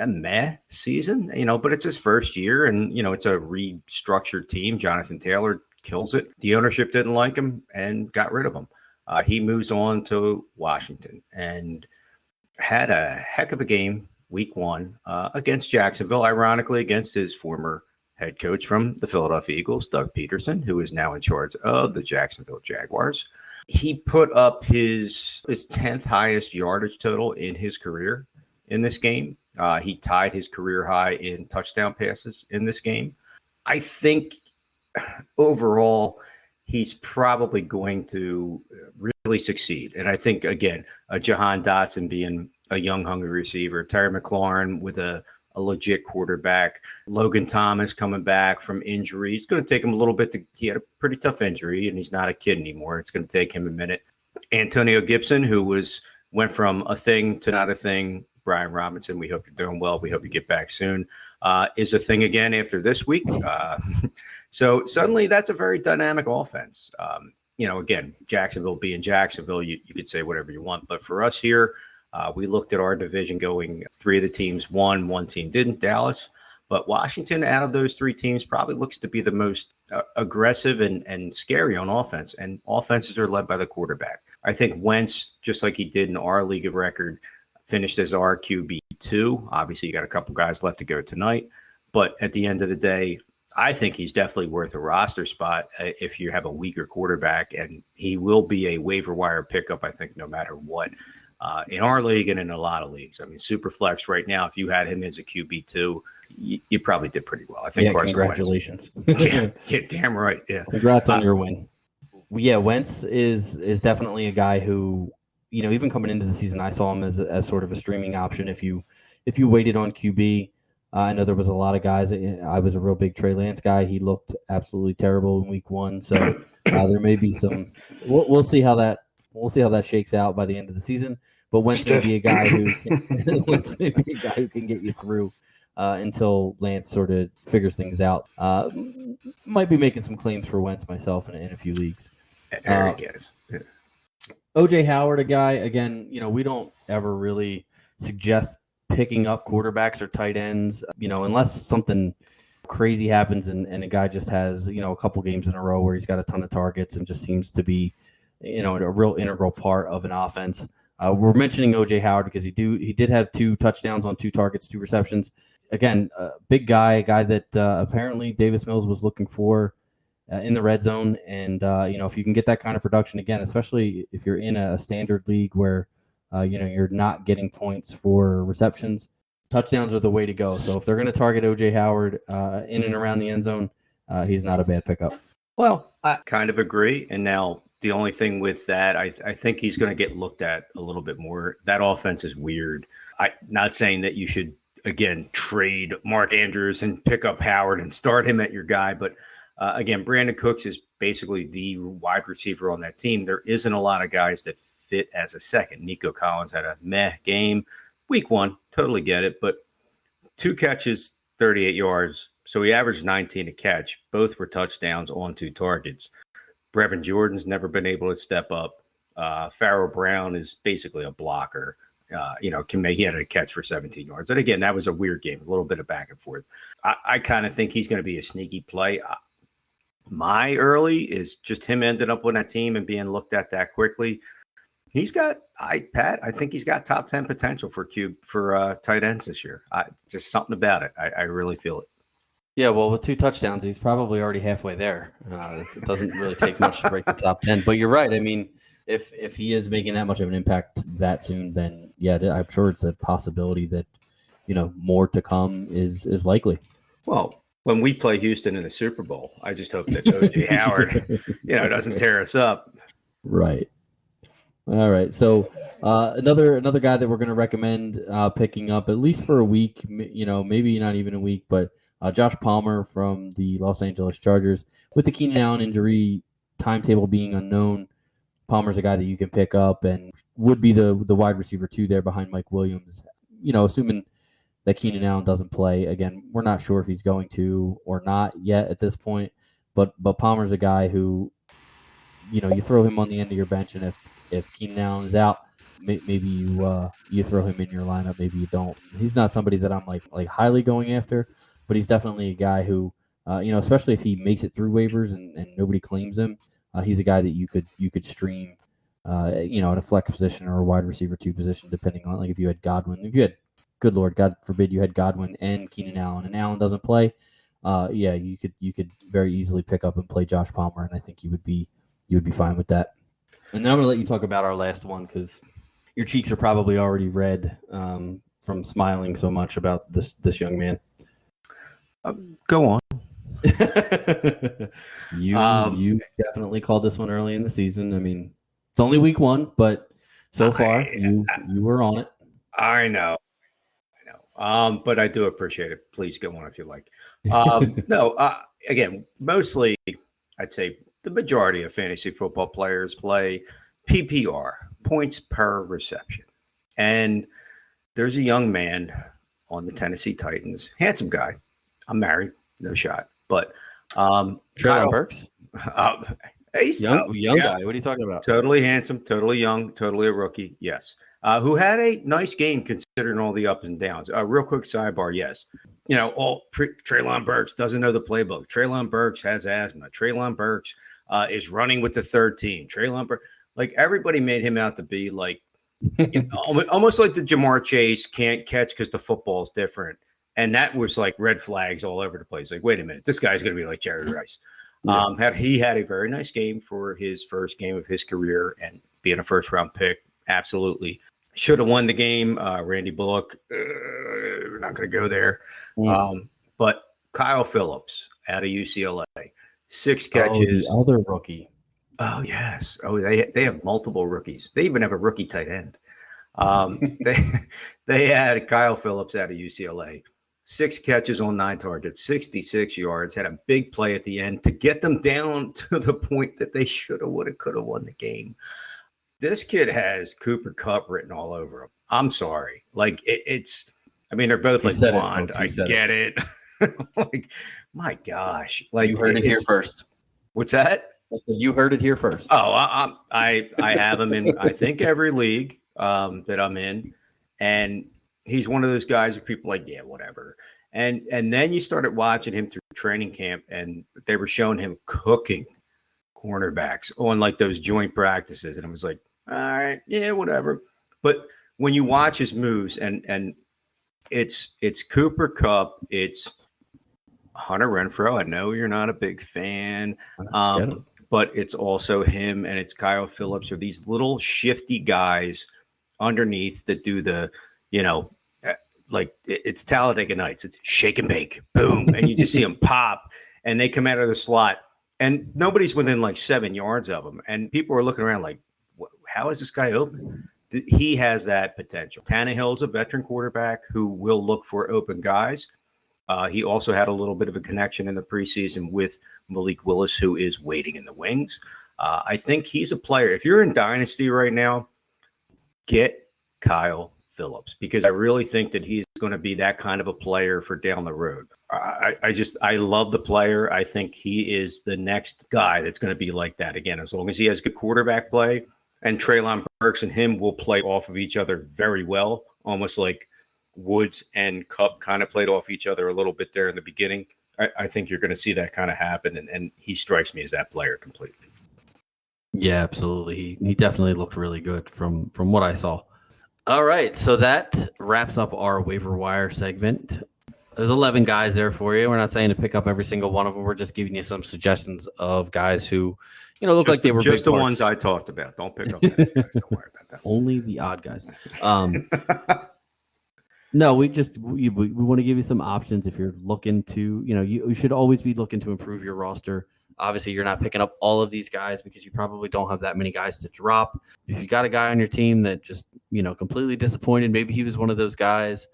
Speaker 1: meh season, but it's his first year, and, it's a restructured team. Jonathan Taylor kills it. The ownership didn't like him and got rid of him. He moves on to Washington and had a heck of a game week 1 against Jacksonville, ironically against his former head coach from the Philadelphia Eagles, Doug Peterson, who is now in charge of the Jacksonville Jaguars. He put up his 10th highest yardage total in his career in this game. He tied his career high in touchdown passes in this game. I think overall, he's probably going to really succeed. And I think, again, Jahan Dotson being a young, hungry receiver, Terry McLaurin with a legit quarterback, Logan Thomas coming back from injury. It's going to take him a little bit he had a pretty tough injury, and he's not a kid anymore. It's going to take him a minute. Antonio Gibson, who went from a thing to not a thing. Brian Robinson, we hope you're doing well. We hope you get back soon. Is a thing again after this week. So suddenly that's a very dynamic offense. Again, Jacksonville being Jacksonville, you could say whatever you want. But for us here, we looked at our division going, 3 of the teams won, 1 team didn't, Dallas. But Washington, out of those 3 teams, probably looks to be the most aggressive and scary on offense. And offenses are led by the quarterback. I think Wentz, just like he did in our league of record, finished as our QB2. Obviously, you got a couple guys left to go tonight. But at the end of the day, I think he's definitely worth a roster spot if you have a weaker quarterback. And he will be a waiver wire pickup, I think, no matter what. In our league and in a lot of leagues. I mean, Superflex right now, if you had him as a QB2, you probably did pretty well. I think.
Speaker 3: Yeah, congratulations.
Speaker 1: yeah, damn right. Yeah,
Speaker 3: congrats on your win. Yeah, Wentz is definitely a guy who, even coming into the season, I saw him as sort of a streaming option. If you waited on QB, I know there was a lot of guys. I was a real big Trey Lance guy. He looked absolutely terrible in week 1. So there may be some. We'll see how that shakes out by the end of the season. but Wentz may be a guy who Wentz may be a guy who can get you through until Lance sort of figures things out. Might be making some claims for Wentz myself in a few leagues.
Speaker 1: There he is. Yeah.
Speaker 3: OJ Howard, a guy, again, we don't ever really suggest picking up quarterbacks or tight ends, unless something crazy happens and a guy just has, a couple games in a row where he's got a ton of targets and just seems to be, a real integral part of an offense. We're mentioning OJ Howard because he did have 2 touchdowns on 2 targets, 2 receptions. Again, big guy, a guy that apparently Davis Mills was looking for in the red zone. And, if you can get that kind of production again, especially if you're in a standard league where, you're not getting points for receptions, touchdowns are the way to go. So if they're going to target OJ Howard in and around the end zone, he's not a bad pickup.
Speaker 1: Well, I kind of agree. And now the only thing with that, I think he's going to get looked at a little bit more. That offense is weird. I'm not saying that you should, again, trade Mark Andrews and pick up Howard and start him at your guy. But again, Brandon Cooks is basically the wide receiver on that team. There isn't a lot of guys that fit as a second. Nico Collins had a meh game. Week 1, totally get it. But 2 catches, 38 yards. So he averaged 19 a catch. Both were touchdowns on 2 targets. Brevin Jordan's never been able to step up. Farrell Brown is basically a blocker. He had a catch for 17 yards. And again, that was a weird game, a little bit of back and forth. I kind of think he's going to be a sneaky play. My early is just him ending up on that team and being looked at that quickly. He's got, Pat, I think he's got top 10 potential for tight ends this year. Just something about it. I really feel it.
Speaker 3: Yeah, well, with 2 touchdowns, he's probably already halfway there. It doesn't really take much to break the top 10. But you're right. I mean, if he is making that much of an impact that soon, then yeah, I'm sure it's a possibility that more to come is likely.
Speaker 1: Well, when we play Houston in the Super Bowl, I just hope that OJ Howard, doesn't tear us up.
Speaker 3: Right. All right. So another guy that we're going to recommend picking up at least for a week, maybe not even a week, but Josh Palmer from the Los Angeles Chargers. With the Keenan Allen injury timetable being unknown, Palmer's a guy that you can pick up and would be the wide receiver 2 there behind Mike Williams. Assuming that Keenan Allen doesn't play. Again, we're not sure if he's going to or not yet at this point, but Palmer's a guy who, you throw him on the end of your bench, and if Keenan Allen is out, maybe you throw him in your lineup, maybe you don't. He's not somebody that I'm like highly going after, but he's definitely a guy who, especially if he makes it through waivers and nobody claims him, he's a guy that you could stream, at a flex position or a wide receiver 2 position, depending on if you had Godwin. If you had, good Lord, God forbid, you had Godwin and Keenan Allen, and Allen doesn't play, you could very easily pick up and play Josh Palmer, and I think you would be fine with that. And then I'm going to let you talk about our last one because your cheeks are probably already red from smiling so much about this young man.
Speaker 1: Go on.
Speaker 3: You definitely called this one early in the season. I mean, it's only week 1, but so far you were on it.
Speaker 1: I know. But I do appreciate it. Please get one if you like. Again, mostly I'd say the majority of fantasy football players play PPR, points per reception. And there's a young man on the Tennessee Titans, handsome guy. I'm married, no shot. But
Speaker 3: Treylon Burks?
Speaker 1: He's
Speaker 3: young guy. What are you talking about?
Speaker 1: Totally handsome, totally young, totally a rookie. Yes. Who had a nice game considering all the ups and downs. Real quick sidebar, yes. Treylon Burks doesn't know the playbook. Treylon Burks has asthma. Treylon Burks is running with the third team. Treylon Burks, everybody made him out to be almost like the Jamar Chase can't catch because the football is different. And that was red flags all over the place. Wait a minute, this guy's going to be like Jerry Rice. Yeah. He had a very nice game for his first game of his career, and being a first-round pick, absolutely. Should have won the game. Randy Bullock, we're not going to go there. But Kyle Phillips out of UCLA, 6 catches.
Speaker 3: The other rookie.
Speaker 1: Oh, yes. Oh, they have multiple rookies. They even have a rookie tight end. They had Kyle Phillips out of UCLA. 6 catches on 9 targets, 66 yards, had a big play at the end to get them down to the point that they should have, would have, could have won the game. this kid has Cooper Kupp written all over him. I'm sorry. Like it's. I mean, they're both like blonde. I get it. Like, my gosh. Like
Speaker 3: you heard it here first.
Speaker 1: What's that?
Speaker 3: You heard it here first.
Speaker 1: Oh, I have him in I think every league that I'm in, and he's one of those guys where people are like, yeah, whatever. And then you started watching him through training camp, and they were showing him cooking cornerbacks on like those joint practices, and it was like, all right, yeah, whatever. But when you watch his moves, and it's Cooper Kupp, it's Hunter Renfrow. I know you're not a big fan. But it's also him and it's Kyle Phillips, or these little shifty guys underneath that do the, like it's Talladega Nights. It's shake and bake, boom. And you just see them pop and they come out of the slot and nobody's within like 7 yards of them. And people are looking around like, how is this guy open? He has that potential. Tannehill's a veteran quarterback who will look for open guys. He also had a little bit of a connection in the preseason with Malik Willis, who is waiting in the wings. I think he's a player. If you're in Dynasty right now, get Kyle Phillips, because I really think that he's going to be that kind of a player for down the road. I love the player. I think he is the next guy that's going to be like that again, as long as he has good quarterback play. And Treylon Burks and him will play off of each other very well, almost like Woods and Kupp kind of played off each other a little bit there in the beginning. I think you're going to see that kind of happen, and he strikes me as that player completely.
Speaker 3: Yeah, absolutely. He definitely looked really good from what I saw. All right, so that wraps up our waiver wire segment. There's 11 guys there for you. We're not saying to pick up every single one of them. We're just giving you some suggestions of guys who, look like they were
Speaker 1: just
Speaker 3: big
Speaker 1: the
Speaker 3: parts.
Speaker 1: ones I talked about. Don't pick up those guys. Don't worry about that.
Speaker 3: Only the odd guys. No, we want to give you some options if you're looking to, you should always be looking to improve your roster. Obviously, you're not picking up all of these guys because you probably don't have that many guys to drop. If you got a guy on your team that just, completely disappointed, maybe he was one of those guys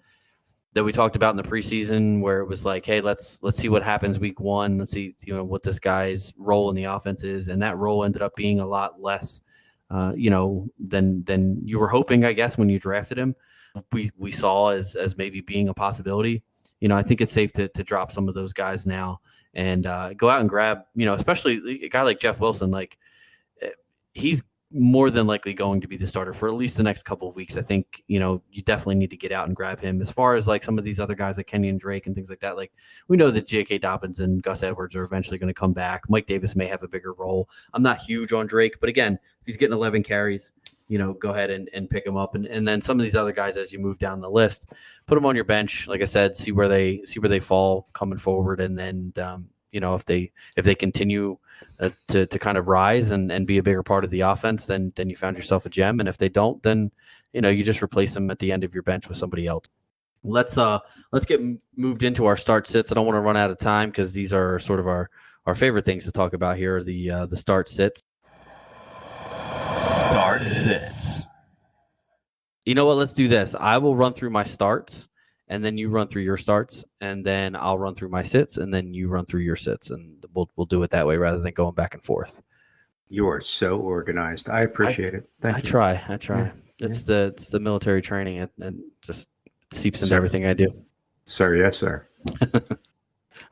Speaker 3: that we talked about in the preseason where it was like, hey, let's see what happens week one. Let's see, what this guy's role in the offense is. And that role ended up being a lot less, than you were hoping, I guess, when you drafted him. We saw as maybe being a possibility. I think it's safe to drop some of those guys now and go out and grab, especially a guy like Jeff Wilson. Like, he's more than likely going to be the starter for at least the next couple of weeks. I think, you definitely need to get out and grab him. As far as like some of these other guys like Kenyon Drake and things like that, like we know that J.K. Dobbins and Gus Edwards are eventually going to come back. Mike Davis may have a bigger role. I'm not huge on Drake, but again, if he's getting 11 carries, go ahead and pick them up. And then some of these other guys, as you move down the list, put them on your bench. Like I said, see where they fall coming forward. And then, if they continue to kind of rise and be a bigger part of the offense, then you found yourself a gem. And if they don't, then, you just replace them at the end of your bench with somebody else. Let's get moved into our start sits. I don't want to run out of time because these are sort of our favorite things to talk about here, the start sits. Start sits. You know what? Let's do this. I will run through my starts, and then you run through your starts, and then I'll run through my sits, and then you run through your sits, and we'll do it that way rather than going back and forth.
Speaker 1: You are so organized. I appreciate it. Thank you.
Speaker 3: I try. Yeah. It's the military training, and just seeps into everything I do.
Speaker 1: Sir, yes, sir.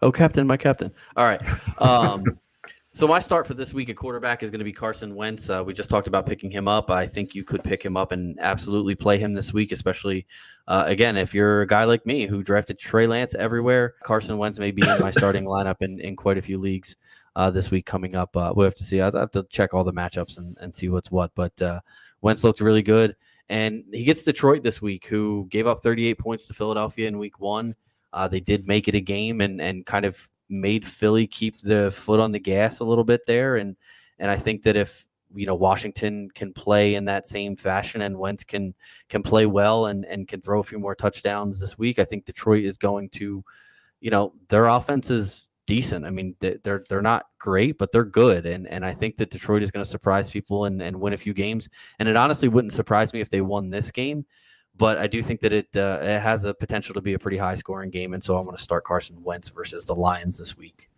Speaker 3: Oh, Captain, my captain. All right. So my start for this week at quarterback is going to be Carson Wentz. We just talked about picking him up. I think you could pick him up and absolutely play him this week, especially, again, if you're a guy like me who drafted Trey Lance everywhere. Carson Wentz may be in my starting lineup in quite a few leagues this week coming up. We'll have to see. I have to check all the matchups and see what's what. But Wentz looked really good. And he gets Detroit this week, who gave up 38 points to Philadelphia in week one. They did make it a game and kind of made Philly keep the foot on the gas a little bit there. And I think that if, Washington can play in that same fashion and Wentz can play well and can throw a few more touchdowns this week, I think Detroit is going to, their offense is decent. I mean, they're not great, but they're good. And I think that Detroit is going to surprise people and win a few games. And it honestly wouldn't surprise me if they won this game. But I do think that it has a potential to be a pretty high-scoring game, and so I'm going to start Carson Wentz versus the Lions this week.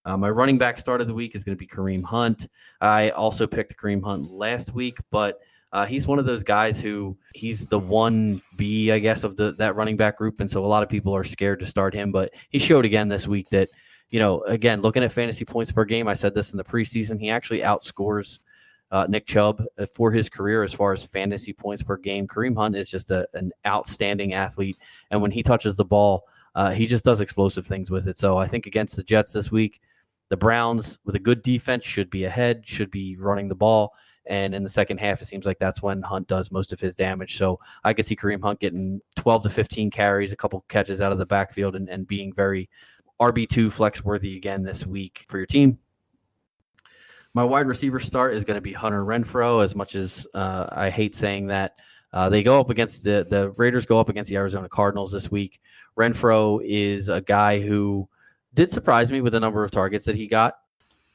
Speaker 3: My running back start of the week is going to be Kareem Hunt. I also picked Kareem Hunt last week, but He's one of those guys who he's the 1B, I guess, of that running back group. And so a lot of people are scared to start him. But he showed again this week that, again, looking at fantasy points per game, I said this in the preseason, he actually outscores Nick Chubb for his career as far as fantasy points per game. Kareem Hunt is just an outstanding athlete. And when he touches the ball, he just does explosive things with it. So I think against the Jets this week, the Browns with a good defense should be ahead, should be running the ball. And in the second half, it seems like that's when Hunt does most of his damage. So I could see Kareem Hunt getting 12 to 15 carries, a couple catches out of the backfield, and being very RB2 flex worthy again this week for your team. My wide receiver start is going to be Hunter Renfrow. As much as I hate saying that, they go up against the Raiders go up against the Arizona Cardinals this week. Renfrow is a guy who did surprise me with the number of targets that he got.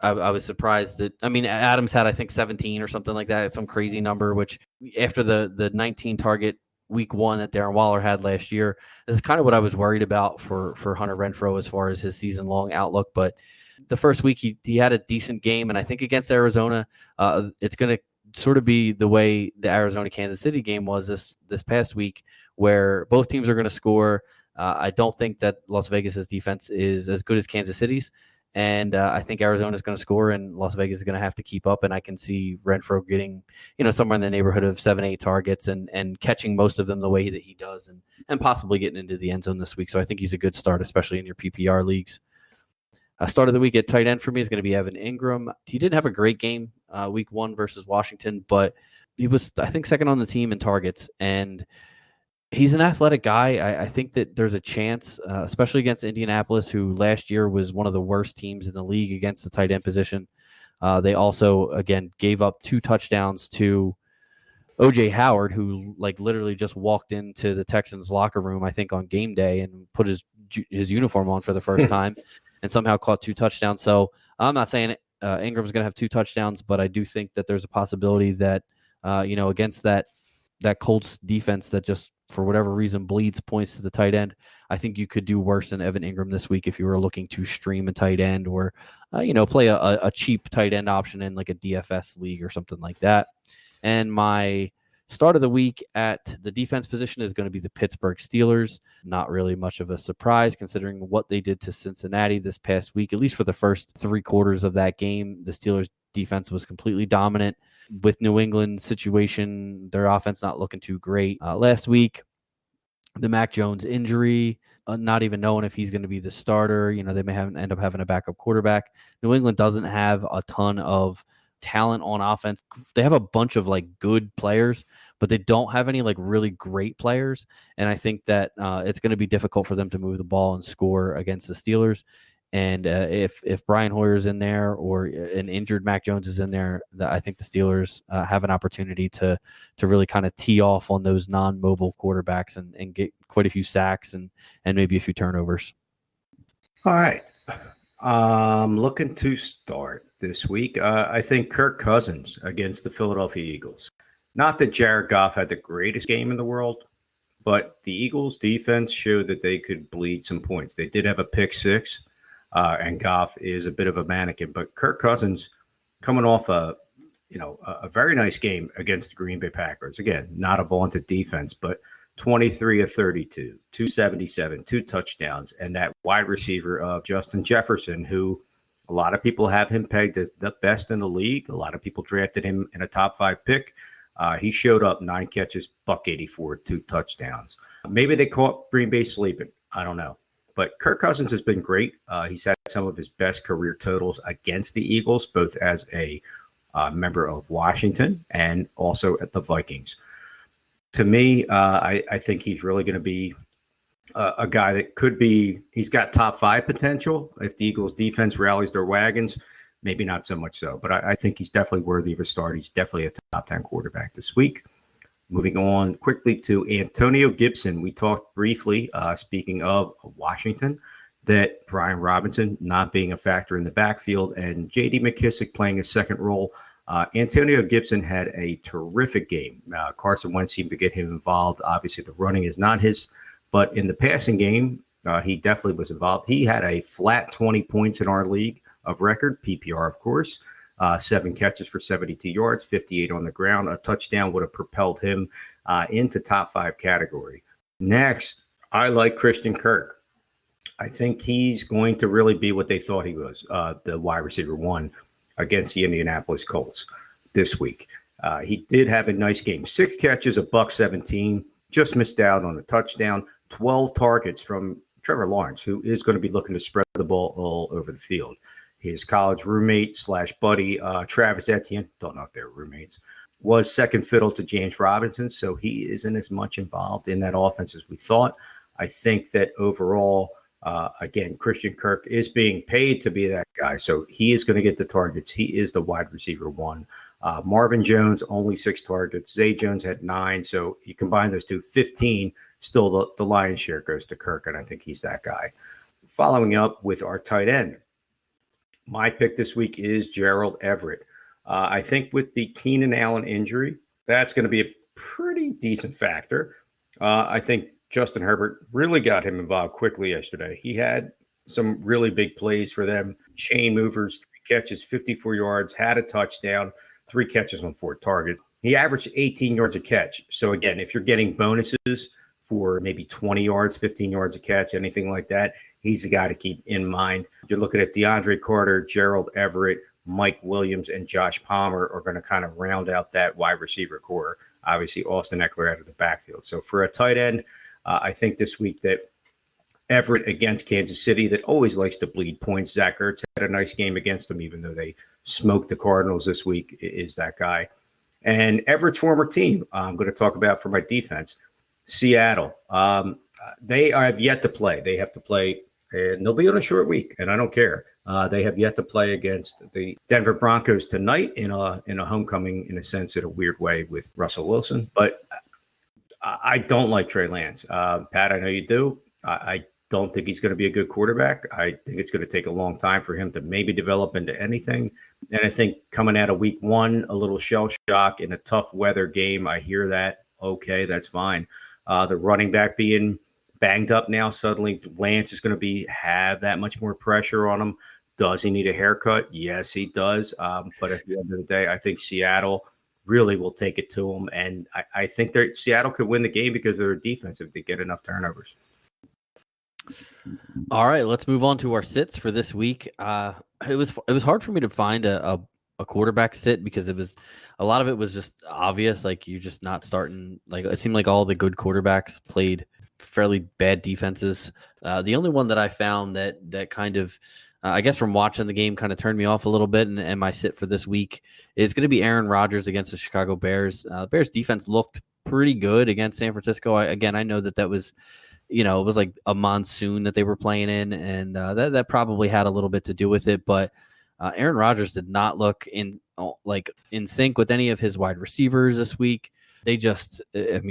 Speaker 3: I was surprised that, Adams had, I think, 17 or something like that, some crazy number, which after the 19 target week one that Darren Waller had last year, this is kind of what I was worried about for Hunter Renfrow as far as his season long outlook. But the first week he had a decent game. And I think against Arizona, it's going to sort of be the way the Arizona-Kansas City game was this past week, where both teams are going to score. I don't think that Las Vegas's defense is as good as Kansas City's. And I think Arizona is going to score, and Las Vegas is going to have to keep up. And I can see Renfrow getting, somewhere in the neighborhood of 7-8 targets and catching most of them the way that he does, and possibly getting into the end zone this week. So I think he's a good start, especially in your PPR leagues. Start of the week at tight end for me is going to be Evan Ingram. He didn't have a great game week one versus Washington, but he was, I think, second on the team in targets. And he's an athletic guy. I think that there's a chance, especially against Indianapolis, who last year was one of the worst teams in the league against the tight end position. They also, again, gave up 2 touchdowns to O.J. Howard, who literally just walked into the Texans locker room, I think, on game day and put his uniform on for the first time and somehow caught 2 touchdowns. So I'm not saying Ingram's going to have 2 touchdowns, but I do think that there's a possibility that, against that Colts defense that just, for whatever reason, bleeds points to the tight end, I think you could do worse than Evan Ingram this week if you were looking to stream a tight end or, play a cheap tight end option in like a DFS league or something like that. And my start of the week at the defense position is going to be the Pittsburgh Steelers. Not really much of a surprise considering what they did to Cincinnati this past week, at least for the first 3 quarters of that game. The Steelers defense was completely dominant. With New England's situation, their offense not looking too great. Last week, the Mac Jones injury, not even knowing if he's going to be the starter. They may end up having a backup quarterback. New England doesn't have a ton of talent on offense. They have a bunch of good players, but they don't have any really great players. And I think that it's going to be difficult for them to move the ball and score against the Steelers. And if Brian Hoyer's in there or an injured Mac Jones is in there, I think the Steelers have an opportunity to really kind of tee off on those non-mobile quarterbacks and get quite a few sacks and maybe a few turnovers.
Speaker 1: All right. Looking to start this week. I think Kirk Cousins against the Philadelphia Eagles. Not that Jared Goff had the greatest game in the world, but the Eagles defense showed that they could bleed some points. They did have a pick 6. And Goff is a bit of a mannequin, but Kirk Cousins coming off a very nice game against the Green Bay Packers. Again, not a vaunted defense, but 23 of 32, 277, 2 touchdowns, and that wide receiver of Justin Jefferson, who a lot of people have him pegged as the best in the league. A lot of people drafted him in a top 5 pick. He showed up 9 catches, $184, 2 touchdowns. Maybe they caught Green Bay sleeping. I don't know. But Kirk Cousins has been great. He's had some of his best career totals against the Eagles, both as a member of Washington and also at the Vikings. To me, I think he's really going to be a guy that could be – he's got top 5 potential. If the Eagles defense rallies their wagons, maybe not so much so. But I think he's definitely worthy of a start. He's definitely a top 10 quarterback this week. Moving on quickly to Antonio Gibson. We talked briefly, speaking of Washington, that Brian Robinson not being a factor in the backfield and J.D. McKissick playing a second role. Antonio Gibson had a terrific game. Carson Wentz seemed to get him involved. Obviously, the running is not his, but in the passing game, he definitely was involved. He had a flat 20 points in our league of record, PPR, of course. 7 catches for 72 yards, 58 on the ground. A touchdown would have propelled him into top 5 category. Next, I like Christian Kirk. I think he's going to really be what they thought he was, the wide receiver 1 against the Indianapolis Colts this week. He did have a nice game. 6 catches, $117, just missed out on a touchdown, 12 targets from Trevor Lawrence, who is going to be looking to spread the ball all over the field. His college roommate / buddy, Travis Etienne, don't know if they're roommates, was second fiddle to James Robinson, so he isn't as much involved in that offense as we thought. I think that overall, again, Christian Kirk is being paid to be that guy, so he is going to get the targets. He is the wide receiver 1. Marvin Jones, only 6 targets. Zay Jones had 9, so you combine those two, 15. Still, the lion's share goes to Kirk, and I think he's that guy. Following up with our tight end, my pick this week is Gerald Everett. I think with the Keenan Allen injury, that's going to be a pretty decent factor. I think Justin Herbert really got him involved quickly yesterday. He had some really big plays for them. Chain movers, 3 catches, 54 yards, had a touchdown, 3 catches on 4 targets. He averaged 18 yards a catch. So again, if you're getting bonuses for maybe 20 yards, 15 yards a catch, anything like that, he's a guy to keep in mind. You're looking at DeAndre Carter, Gerald Everett, Mike Williams, and Josh Palmer are going to kind of round out that wide receiver core. Obviously, Austin Eckler out of the backfield. So for a tight end, I think this week that Everett against Kansas City, that always likes to bleed points. Zach Ertz had a nice game against them, even though they smoked the Cardinals this week, is that guy. And Everett's former team, I'm going to talk about for my defense, Seattle. They have yet to play. They have to play, and they'll be on a short week, and I don't care. They have yet to play against the Denver Broncos tonight in a homecoming, in a sense, in a weird way, with Russell Wilson. But I don't like Trey Lance. Pat, I know you do. I don't think he's going to be a good quarterback. I think it's going to take a long time for him to maybe develop into anything. And I think coming out of week 1, a little shell shock in a tough weather game, I hear that. Okay, that's fine. The running back being banged up now, suddenly Lance is going to have that much more pressure on him. Does he need a haircut? Yes, he does. But at the end of the day, I think Seattle really will take it to them. And I think Seattle could win the game because of their defense if they get enough turnovers.
Speaker 3: All right, let's move on to our sits for this week. It was hard for me to find a quarterback sit because a lot of it was just obvious. Like, you're just not starting. Like, it seemed like all the good quarterbacks played fairly bad defenses. The only one that I found that kind of, I guess from watching the game, kind of turned me off a little bit, and my sit for this week is going to be Aaron Rodgers against the Chicago Bears. Bears defense looked pretty good against San Francisco. I know that was, it was like a monsoon that they were playing in, and that probably had a little bit to do with it. But Aaron Rodgers did not look in sync with any of his wide receivers this week. They just,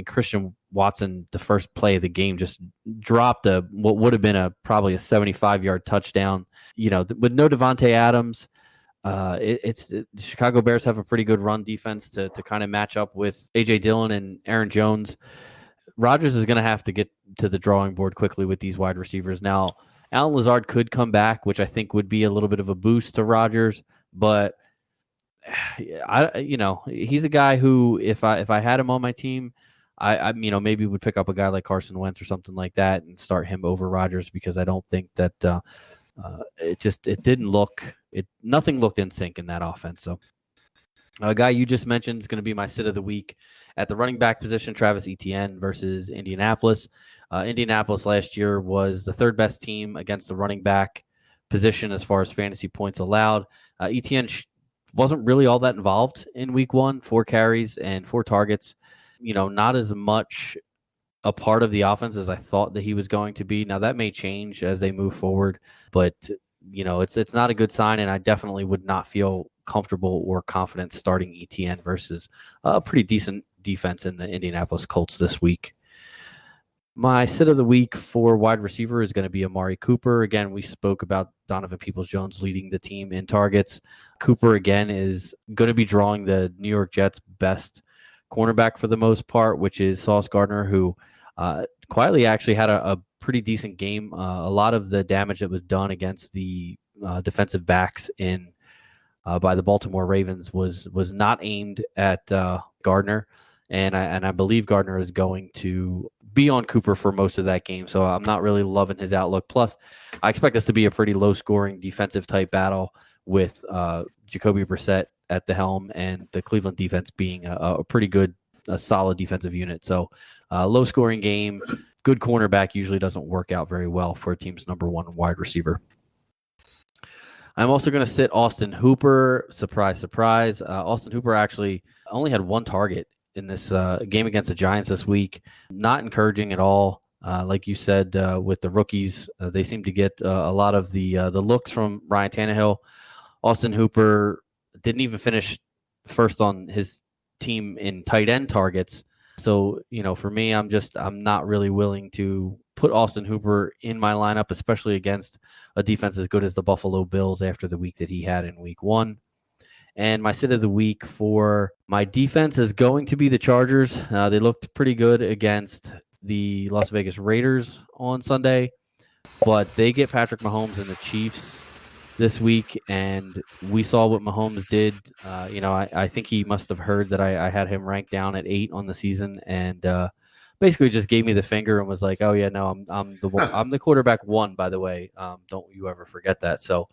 Speaker 3: Christian Watson, the first play of the game, just dropped what would have been probably a 75-yard touchdown. With no Devontae Adams, the Chicago Bears have a pretty good run defense to kind of match up with A.J. Dillon and Aaron Jones. Rodgers is going to have to get to the drawing board quickly with these wide receivers. Now, Allen Lazard could come back, which I think would be a little bit of a boost to Rodgers, but he's a guy who, if I had him on my team, I maybe would pick up a guy like Carson Wentz or something like that and start him over Rodgers, because I don't think that nothing looked in sync in that offense. So a guy you just mentioned is going to be my sit of the week at the running back position, Travis Etienne versus Indianapolis. Indianapolis last year was the 3rd best team against the running back position as far as fantasy points allowed. Etienne wasn't really all that involved in week 1, 4 carries and 4 targets. Not as much a part of the offense as I thought that he was going to be. Now, that may change as they move forward, but it's not a good sign, and I definitely would not feel comfortable or confident starting Etienne versus a pretty decent defense in the Indianapolis Colts this week. My sit of the week for wide receiver is going to be Amari Cooper. Again, we spoke about Donovan Peoples-Jones leading the team in targets. Cooper, again, is going to be drawing the New York Jets' best cornerback for the most part, which is Sauce Gardner, who quietly actually had a pretty decent game. A lot of the damage that was done against the defensive backs in by the Baltimore Ravens was not aimed at Gardner, and I believe Gardner is going to be on Cooper for most of that game. So I'm not really loving his outlook. Plus, I expect this to be a pretty low-scoring defensive type battle with Jacoby Brissett at the helm and the Cleveland defense being a pretty good, a solid defensive unit. So low-scoring game. Good cornerback usually doesn't work out very well for a team's number one wide receiver. I'm also going to sit Austin Hooper. Surprise, surprise. Austin Hooper actually only had one target in this game against the Giants this week. Not encouraging at all. Like you said, with the rookies, they seem to get a lot of the looks from Ryan Tannehill. Austin Hooper didn't even finish first on his team in tight end targets. So, for me, I'm not really willing to put Austin Hooper in my lineup, especially against a defense as good as the Buffalo Bills after the week that he had in week 1. And my sit of the week for my defense is going to be the Chargers. They looked pretty good against the Las Vegas Raiders on Sunday, but they get Patrick Mahomes and the Chiefs this week, and we saw what Mahomes did. I think he must have heard that I had him ranked down at 8 on the season, and basically just gave me the finger and was like, "Oh yeah, no, I'm the quarterback 1, by the way. Don't you ever forget that." So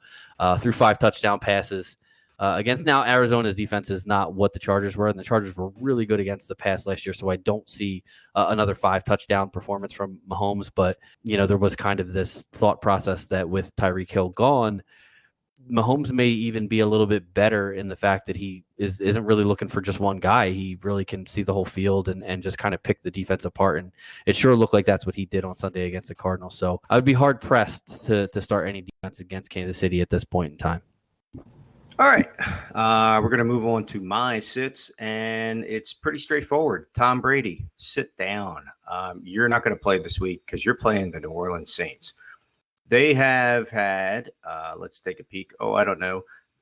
Speaker 3: through 5 touchdown passes against now Arizona's defense is not what the Chargers were, and the Chargers were really good against the pass last year. So I don't see another 5 touchdown performance from Mahomes, but there was kind of this thought process that with Tyreek Hill gone, Mahomes may even be a little bit better in the fact that he isn't really looking for just one guy. He really can see the whole field and just kind of pick the defense apart. And it sure looked like that's what he did on Sunday against the Cardinals. So I would be hard pressed to start any defense against Kansas City at this point in time.
Speaker 1: All right. We're going to move on to my sits, and it's pretty straightforward. Tom Brady, sit down. You're not going to play this week because you're playing the New Orleans Saints. They have had, let's take a peek.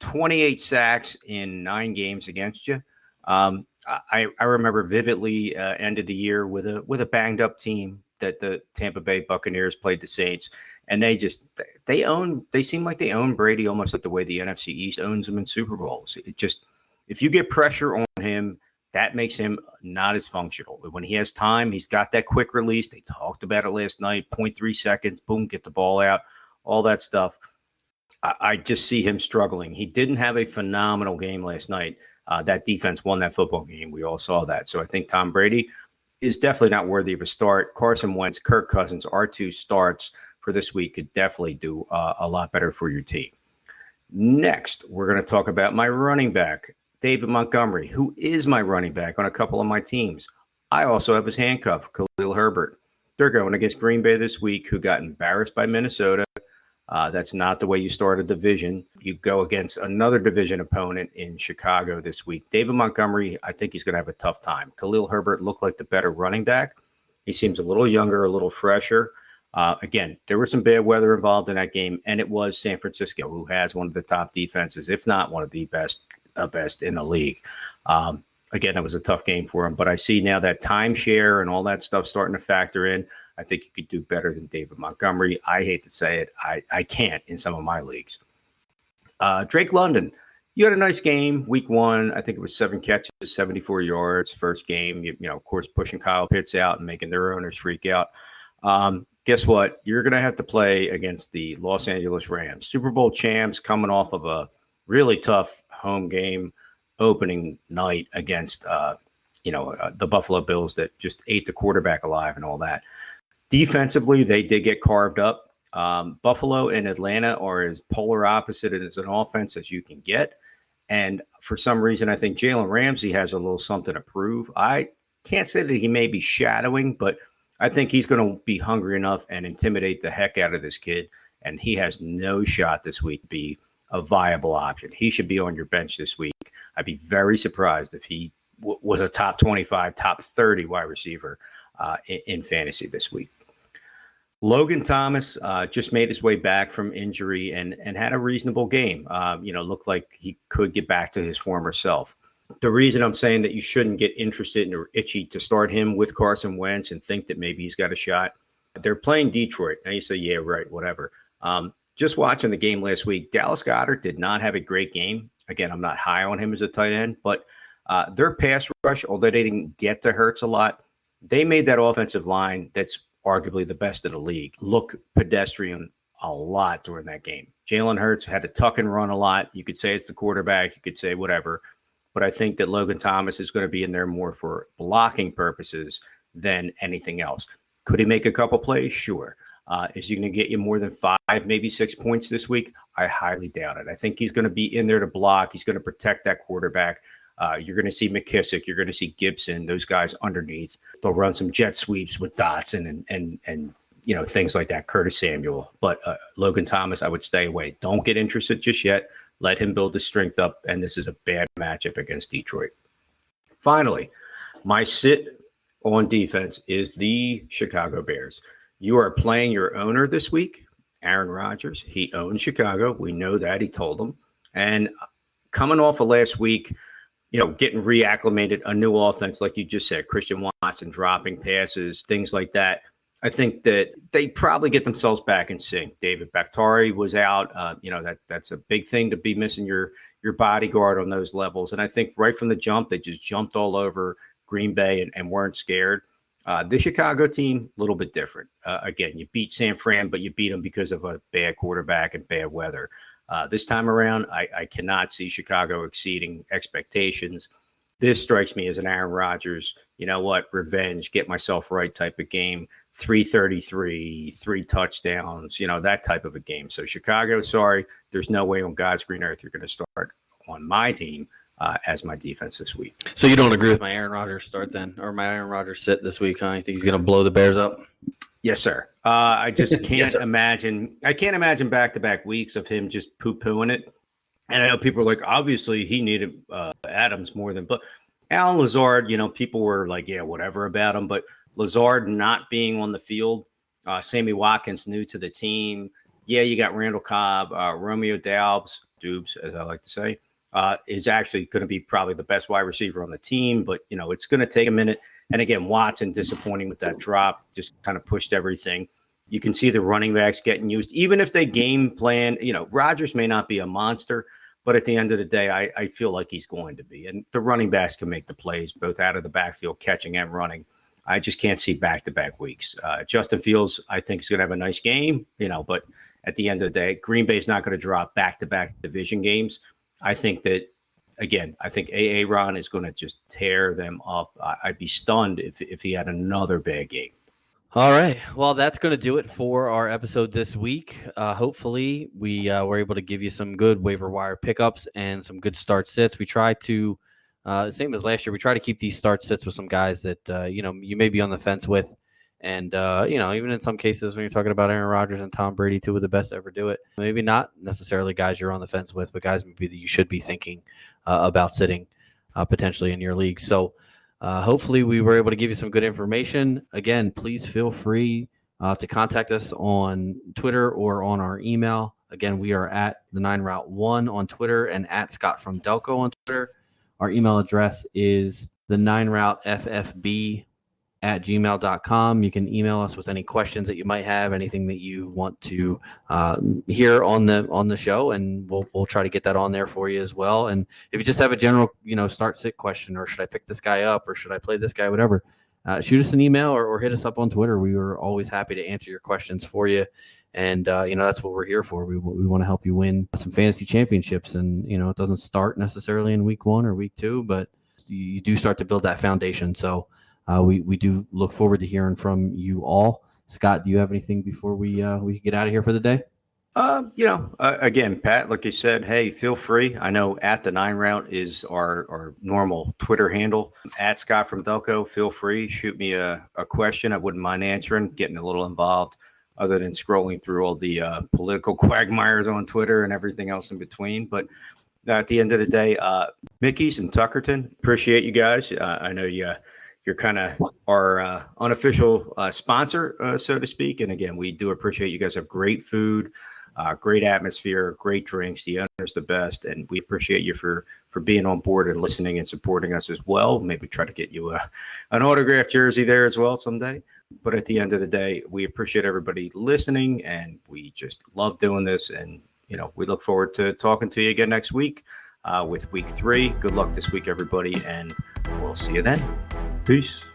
Speaker 1: 28 sacks in 9 games against you. I remember vividly ended the year with a banged up team that the Tampa Bay Buccaneers played the Saints, and they seem like they own Brady almost like the way the NFC East owns them in Super Bowls. If you get pressure on him, that makes him not as functional. When he has time, he's got that quick release. They talked about it last night, 0.3 seconds, boom, get the ball out, all that stuff. I just see him struggling. He didn't have a phenomenal game last night. That defense won that football game. We all saw that. So I think Tom Brady is definitely not worthy of a start. Carson Wentz, Kirk Cousins, our 2 starts for this week could definitely do a lot better for your team. Next, we're going to talk about my running back, David Montgomery, who is my running back on a couple of my teams. I also have his handcuff, Khalil Herbert. They're going against Green Bay this week, who got embarrassed by Minnesota. That's not the way you start a division. You go against another division opponent in Chicago this week. David Montgomery, I think he's going to have a tough time. Khalil Herbert looked like the better running back. He seems a little younger, a little fresher. Again, there was some bad weather involved in that game, and it was San Francisco, who has one of the top defenses, if not one of the best in the league. Again, it was a tough game for him, but I see now that timeshare and all that stuff starting to factor in. I think you could do better than David Montgomery. I hate to say it. I can't in some of my leagues. Drake London, you had a nice game week 1. I think it was 7 catches, 74 yards, first game, of course, pushing Kyle Pitts out and making their owners freak out. Guess what? You're going to have to play against the Los Angeles Rams, Super Bowl champs, coming off of a really tough home game opening night against, the Buffalo Bills that just ate the quarterback alive and all that. Defensively, they did get carved up. Buffalo and Atlanta are as polar opposite as an offense as you can get. And for some reason, I think Jalen Ramsey has a little something to prove. I can't say that he may be shadowing, but I think he's going to be hungry enough and intimidate the heck out of this kid. And he has no shot this week to be a viable option. He should be on your bench this week. I'd be very surprised if he was a top 25, top 30 wide receiver in fantasy this week. Logan Thomas just made his way back from injury and had a reasonable game. Looked like he could get back to his former self. The reason I'm saying that you shouldn't get interested or itchy to start him with Carson Wentz and think that maybe he's got a shot. They're playing Detroit. Now you say, yeah, right, whatever. Just watching the game last week, Dallas Goedert did not have a great game. Again, I'm not high on him as a tight end, but their pass rush, although they didn't get to Hurts a lot, they made that offensive line that's arguably the best of the league look pedestrian a lot during that game. Jalen Hurts had to tuck and run a lot. You could say it's the quarterback. You could say whatever. But I think that Logan Thomas is going to be in there more for blocking purposes than anything else. Could he make a couple plays? Sure. Is he going to get you more than 5, maybe 6 points this week? I highly doubt it. I think he's going to be in there to block. He's going to protect that quarterback. You're going to see McKissick. You're going to see Gibson, those guys underneath. They'll run some jet sweeps with Dotson and things like that, Curtis Samuel. But Logan Thomas, I would stay away. Don't get interested just yet. Let him build his strength up, and this is a bad matchup against Detroit. Finally, my sit on defense is the Chicago Bears. You are playing your owner this week, Aaron Rodgers. He owns Chicago. We know that. He told them. And coming off of last week, getting reacclimated, a new offense, like you just said, Christian Watson dropping passes, things like that. I think that they probably get themselves back in sync. David Bakhtiari was out. That's a big thing to be missing your bodyguard on those levels. And I think right from the jump, they just jumped all over Green Bay and weren't scared. The Chicago team, a little bit different. Again, you beat San Fran, but you beat them because of a bad quarterback and bad weather. This time around, I cannot see Chicago exceeding expectations. This strikes me as an Aaron Rodgers, revenge, get myself right type of game, 333, 3 touchdowns, that type of a game. So Chicago, sorry, there's no way on God's green earth you're going to start on my team as my defense this week.
Speaker 3: So you don't agree with my Aaron Rodgers start then, or my Aaron Rodgers sit this week, huh? You think he's going to blow the Bears up?
Speaker 1: Yes, sir. I just can't imagine. I can't imagine back-to-back weeks of him just poo-pooing it. And I know people are like, obviously he needed Adams more than, but Alan Lazard, people were like, yeah, whatever about him. But Lazard not being on the field, Sammy Watkins new to the team. Yeah, you got Randall Cobb, Romeo Doubs, as I like to say, is actually going to be probably the best wide receiver on the team. But, it's going to take a minute. And again, Watson disappointing with that drop, just kind of pushed everything. You can see the running backs getting used. Even if they game plan, Rodgers may not be a monster, but at the end of the day, I feel like he's going to be. And the running backs can make the plays, both out of the backfield, catching and running. I just can't see back-to-back weeks. Justin Fields, I think, is going to have a nice game, but at the end of the day, Green Bay's not going to drop back-to-back division games. I think that, again, Aaron is going to just tear them up. I'd be stunned if he had another bad game.
Speaker 3: All right. Well, that's going to do it for our episode this week. Hopefully, we were able to give you some good waiver wire pickups and some good start sits. We try to, same as last year, we try to keep these start sits with some guys that, you may be on the fence with. And, even in some cases when you're talking about Aaron Rodgers and Tom Brady, two of the best to ever do it, maybe not necessarily guys you're on the fence with, but guys maybe that you should be thinking about sitting potentially in your league. So, hopefully we were able to give you some good information. Again, please feel free to contact us on Twitter or on our email. Again, we are at the 9route1 on Twitter and at Scott from Delco on Twitter. Our email address is the 9routeFFB@gmail.com. You can email us with any questions that you might have, anything that you want to hear on the show, and we'll try to get that on there for you as well. And if you just have a general, start sit question, or should I pick this guy up, or should I play this guy, whatever, shoot us an email or hit us up on Twitter. We are always happy to answer your questions for you. And, that's what we're here for. We want to help you win some fantasy championships. And, it doesn't start necessarily in week 1 or week 2, but you do start to build that foundation. So, we do look forward to hearing from you all. Scott, do you have anything before we get out of here for the day?
Speaker 1: Again, Pat, like you said, hey, feel free. I know at the 9route is our normal Twitter handle. At Scott from Delco, feel free. Shoot me a question. I wouldn't mind answering, getting a little involved, other than scrolling through all the political quagmires on Twitter and everything else in between. But at the end of the day, Mickey's and Tuckerton, appreciate you guys. I know you're kind of our unofficial sponsor, so to speak. And again, we do appreciate you guys have great food, great atmosphere, great drinks. The owner's the best. And we appreciate you for being on board and listening and supporting us as well. Maybe try to get you an autographed jersey there as well someday. But at the end of the day, we appreciate everybody listening, and we just love doing this. And, we look forward to talking to you again next week. with week 3. Good luck this week, everybody, and we'll see you then. Peace.